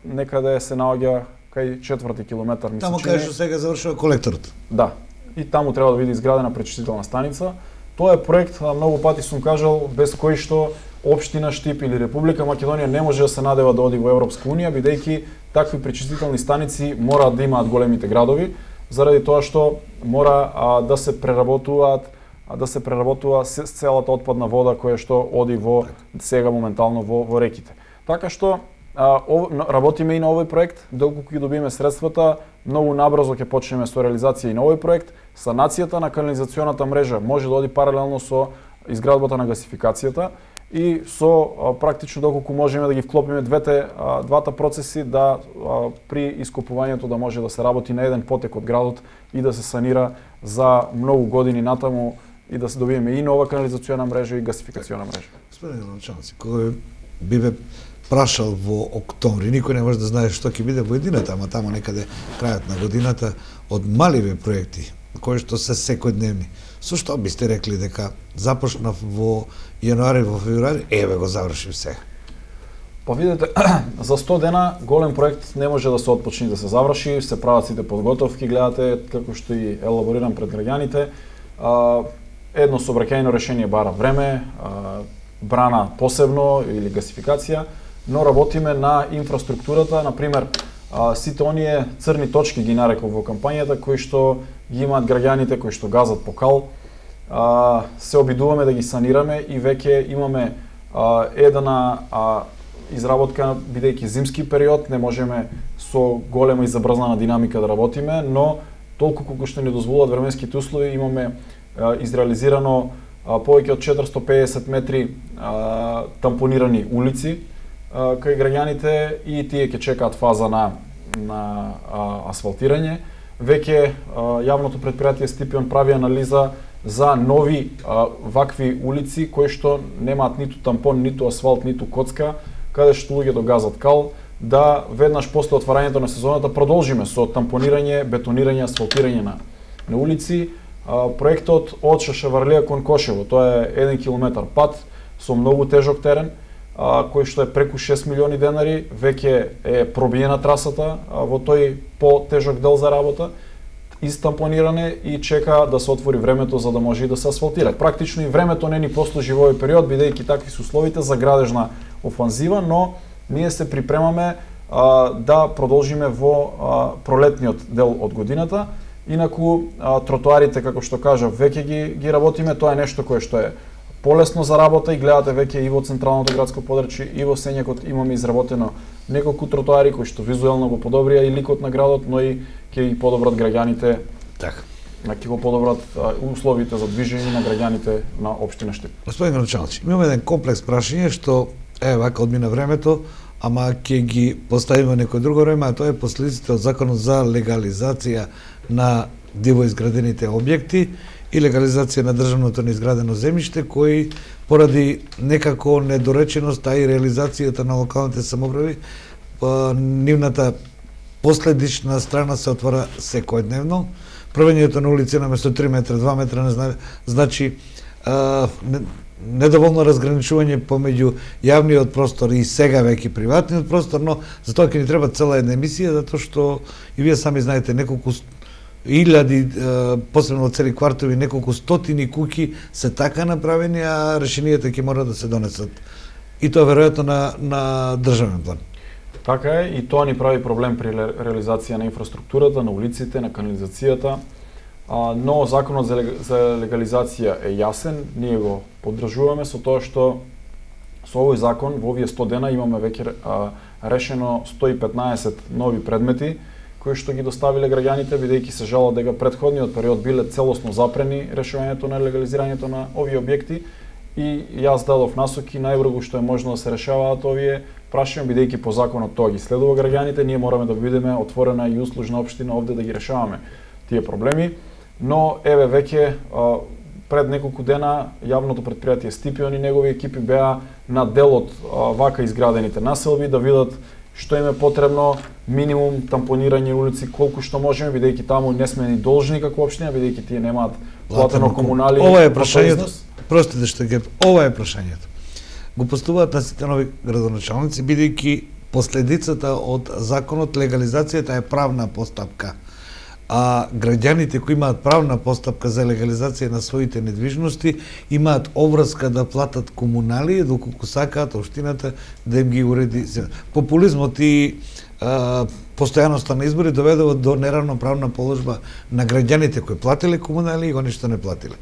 некаде се наоѓа кај 4-ти километар, мислам. Таму кај што сега завршува колекторот. Да. И таму треба да биде изградена пречистителна станица. Тоа е проект, многу пати сум кажал, без кој што општина Штип или Република Македонија не може да се надева да оди во Европска унија, бидејќи такви пречистителни станици мораат да имаат големите градови, заради тоа што мора да се преработува целата отпадна вода која што оди во сега моментално во реките. Така што работиме и на овој проект, доколку ќе добиеме средствата, многу набрзо ќе почнеме со реализација и на овој проект. Санацијата на канализационата мрежа може да оди паралелно со изградбата на гасификацијата и со практично доколку можеме да ги вклопиме двата процеси, да при искупувањето да може да се работи на еден потек од градот и да се санира за многу години натаму и да се добиеме и нова канализациона мрежа и гасификациона мрежа. Господин градоначалници, кога би ве прашал во октомври, никој не може да знае што ќе биде во едината, ама тамо некаде крајот на годината, од маливе проекти кои што се секојдневни. Со што бисте рекли дека започнав во јануари, во февруари, еве го завршив сега? Па видете, за 100 дена голем проект не може да се отпочне да се заврши, се прават сите подготовки, гледате како што и елаборирам пред граѓаните. Едно сообраќајно решение бара време, брана посебно или гасификација, но работиме на инфраструктурата, например, сите оние црни точки ги нареков во кампањата кои што ги имаат граѓаните кои што газат по кал, се обидуваме да ги санираме и веќе имаме една изработка, бидејќи зимски период, не можеме со голема и забрзнана динамика да работиме, но толку колку што ни дозволуваат временските услови, имаме изреализирано повеќе од 450 метри тампонирани улици кај граѓаните и тие ќе чекаат фаза на асфалтирање. Веќе јавното предпријатие Стипион прави анализа за нови вакви улици кои што немаат ниту тампон, ниту асфалт, ниту коцка, каде што луѓето газат кал, да веднаш после отварањето на сезоната продолжиме со тампонирање, бетонирање, асфалтирање на улици. Проектот од Шашаварлија кон Кошево, тоа е 1 километар пат со многу тежок терен, кој што е преку 6 милиони денари, веќе е пробиена трасата во тој по-тежок дел за работа, истампониране и чека да се отвори времето за да може и да се асфалтира. Практично и времето не ни послужи во овој период, бидејќи такви се условите за градежна офанзива, но ние се припремаме да продолжиме во пролетниот дел од годината. Инаку тротоарите, како што кажав, веќе ги работиме, тоа е нешто кое што е полесно за работа и гледате веќе и во централното градско подрачје и во Сењакот имаме изработено неколку тротоари кои што визуелно го подобрија и ликот на градот, но и ќе ги подобрат граѓаните. Така. Ќе го подобрат условите за движење на граѓаните на општина Штип. Господин градоначалник, имаме еден комплекс прашање што вака одмина времето, ама ќе ги поставиме некој друго време, а тоа е последиците од законот за легализација на диво изградените објекти и легализација на државното неизградено земјиште, кои поради некако недореченост, а и реализацијата на локалните самоуправи, нивната последична страна се отвора секојдневно. Правењето на улици наместо 3 метра, 2 метра, не значи недоволно разграничување помеѓу јавниот простор и сега веќе приватниот простор, но за тоа ќе ни треба цела една емисија, затоа што и вие сами знаете неколку илјади, посебно од цели квартови, неколку стотини куќи се така направени, а решенијата ќе мора да се донесат. И тоа веројатно на државен план. Така е, и тоа ни прави проблем при реализација на инфраструктурата, на улиците, на канализацијата, но законот за легализација е јасен, ние го поддржуваме со тоа што со овој закон во овие 100 дена имаме веќе решено 115 нови предмети кои што ги доставиле граѓаните, бидејќи се жалат дека претходниот период биле целосно запрени решувањето на легализирањето на овие објекти и јас дадов насоки најбрзо што е можно да се решаваат овие прашања, бидејќи по законот тоа ги следува граѓаните, ние мораме да бидеме отворена и услужна општина овде да ги решаваме тие проблеми, но еве веќе пред неколку дена јавното предпријатие Стипион и негови екипи беа на дел од вака изградените населби да видат што им е потребно, минимум тампонирање улици колку што можеме, бидејќи таму не сме ни должни како општина, бидејќи тие немаат платено комунали. Ова е прашањето. Простите што ќе, ова е прашањето. Го постуваат на сите нови градоначалници, бидејќи последицата од законот легализацијата е правна постапка. А граѓаните кои имаат правна постапка за легализација на своите недвижности имаат обврска да платат комунали доколку сакаат општината да им ги уреди. Популизмот и постојаноста на избори доведува до неравноправна положба на граѓаните кои платиле комунали и они што не платиле.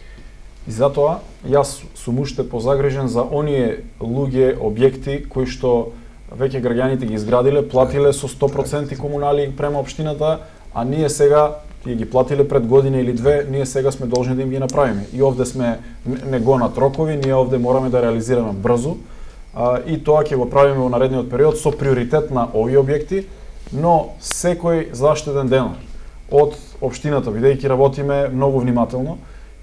И затоа јас сум уште позагрижен за оние луѓе, објекти кои што веќе граѓаните ги изградиле, платиле со 100% комунали према општината, а ние сега тие ги платиле пред година или две, ние сега сме должни да им ги направиме. И овде сме не го на трокови, ние овде мораме да реализираме брзо. И тоа ќе го правиме во наредниот период со приоритет на овие објекти, но секој заштеден денар од општината, бидејќи работиме многу внимателно,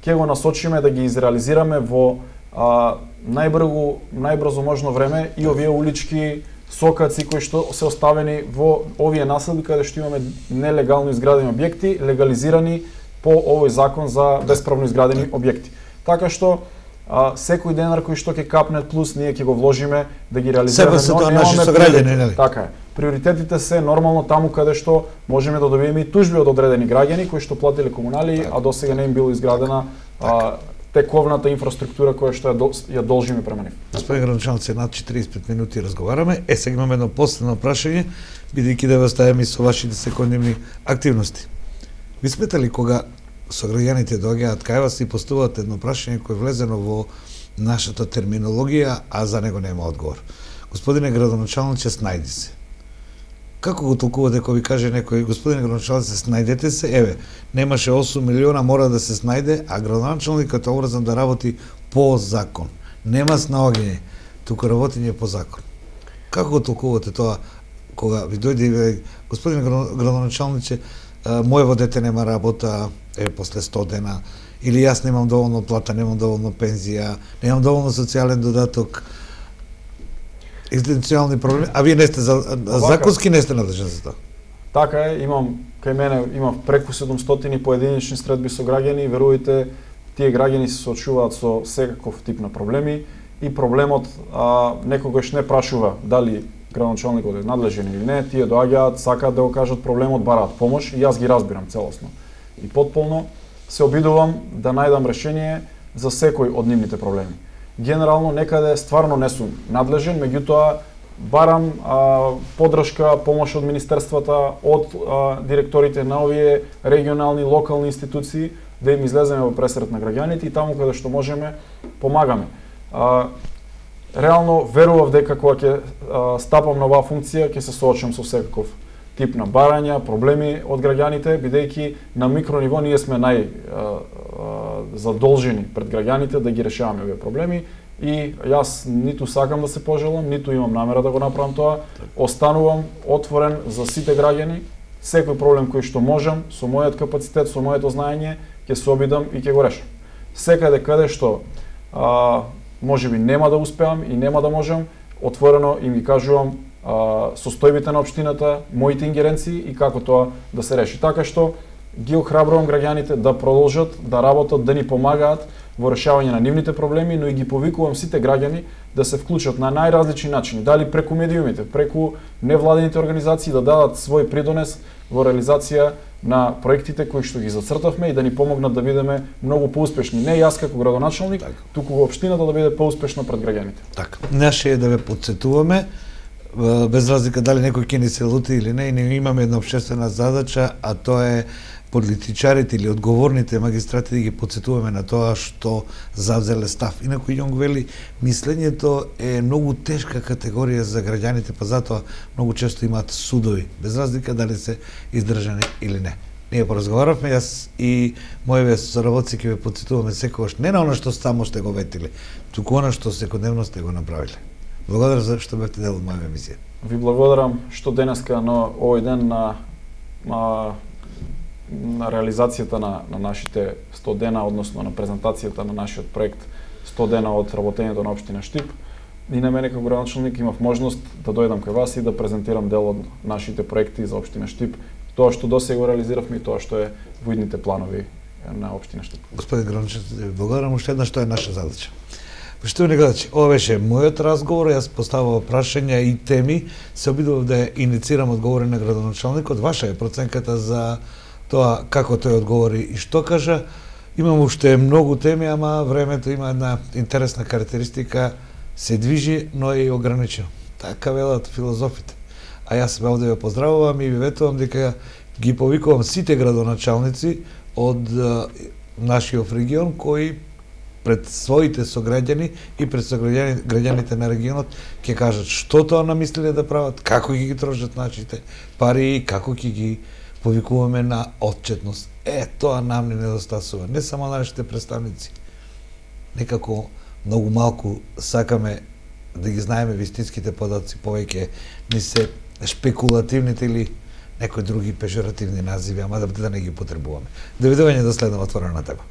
ќе го насочиме да ги изреализираме во најбрзо можно време и овие улички сокаци кои што се оставени во овие населби каде што имаме нелегално изградени објекти, легализирани по овој закон за бесправно изградени објекти. Така што секој денар кој што ќе капне плюс ние ќе го вложиме да ги реализираме, но немаме сограѓани, нели? Така е. Приоритетите се нормално таму каде што можеме да добиеме и тужби од одредени граѓани кои што платиле комунали, а досега не им била изградена тековната инфраструктура која што ја должиме према нив. Господин градоначалник, над 45 минути разговараме. Сега имаме едно последно прашање, бидејќи да ве оставаме со вашите секојдневни активности. Ви сметали кога сограѓаните доаѓаат кај вас и постуваат едно прашање кое влезено во нашата терминологија, а за него нема одговор. Господине градоначалниче, снајди се. Како го толкувате кога ви каже некој, господине градоначалнице, снајдете се, еве, немаше 8 милиона, мора да се снајде, а градоначалникот е обврзан да работи по закон. Нема снаоѓање, туку работење по закон. Како го толкувате тоа кога ви дојде, господине градоначалниче, моево дете нема работа, после 100 дена, или јас немам доволно плата, немам доволно пензија, немам доволно социјален додаток, екзистенцијални проблеми, а вие не сте законски не сте надлежен за тоа. Така е, кај мене имам преку 700 поединечни средби со граѓани, верувајте, тие граѓани се соочуваат со секаков тип на проблеми и проблемот некогаш не прашува дали градоначалникот е надлежен или не, тие доаѓаат, сакаат да го кажат проблемот, бараат помош и јас ги разбирам целосно. И потполно се обидувам да најдам решение за секој од нивните проблеми. Генерално некаде стварно не сум надлежен, меѓутоа барам поддршка, помош од министерствата, од директорите на овие регионални, локални институции, да им излеземе во пресрет на граѓаните и таму каде што можеме, помагаме. Реално верував дека кога ќе стапам на оваа функција ќе се соочам со секаков тип на барања, проблеми од граѓаните, бидејќи на микрониво ние сме задолжени пред граѓаните да ги решаваме овие проблеми и јас ниту сакам да се пожалам, ниту имам намера да го направам тоа. Останувам отворен за сите граѓани, секој проблем кој што можам, со мојот капацитет, со моето знаење, ќе се обидам и ќе го решам. Секаде каде што можеби нема да успеам и нема да можам, отворено им ги кажувам состојбите на општината, моите ингеренции и како тоа да се реши. Така што ги охрабрувам граѓаните да продолжат да работат, да ни помагаат во решавање на нивните проблеми, но и ги повикувам сите граѓани да се вклучат на најразлични начини, дали преку медиумите, преку невладените организации, да дадат свој придонес во реализација на проектите кои што ги зацртавме и да ни помогнат да бидеме многу поуспешни. Не јас како градоначалник, туку во општината да биде поуспешна пред граѓаните. Така. Наше е да ве потсетуваме, без разлика дали некој ќе ни се лути или не, и ние имаме една општествена задача, а тоа е политичарите или одговорните магистрати да ги потсетуваме на тоа што завзеле став. Инаку Јонг вели, мислењето е многу тешка категорија за граѓаните, па затоа многу често имаат судови, без разлика дали се издржани или не. Ние поразговаравме, јас и моите соработници ќе ве потсетуваме секогаш не на она што само сте го ветили, туку она што секојдневно сте го направиле. Благодарам за што бевте дел од моја емисија. Ви благодарам што денеска на овој ден на реализацијата на нашите 100 дена, односно на презентацијата на нашиот проект 100 дена од работењето на општина Штип. И на мене како градоначалник имав можност да дојдам кај вас и да презентирам дел од нашите проекти за општина Штип, тоа што досега реализиравме и тоа што е во идните планови на општина Штип. Господин градоначалник, благодарам уште еднаш, што е наша задача. Поштовани гледачи, ова беше мојот разговор, јас поставував прашања и теми, се обидував да иницирам одговори на градоначалникот. Ваша е проценката за тоа како тој одговори и што кажа. Имам уште многу теми, ама времето има една интересна карактеристика, се движи, но е и ограничено. Така велат филозофите. А јас ве овде ве поздравувам и ви ветувам дека ги повикувам сите градоначалници од нашиот регион кои пред своите сограѓани и пред граѓаните на регионот ќе кажат што тоа намислиле да прават, како ќе ги трошат нашите пари, како ќе ги повикуваме на отчетност. Тоа нам не недостасува. Не само нашите представници. Некако многу малку сакаме да ги знаеме вистинските податци, повеќе ни се шпекулативните или некои други пежоративни називи, ама да не ги потребуваме. Довидување до следна отворена тема.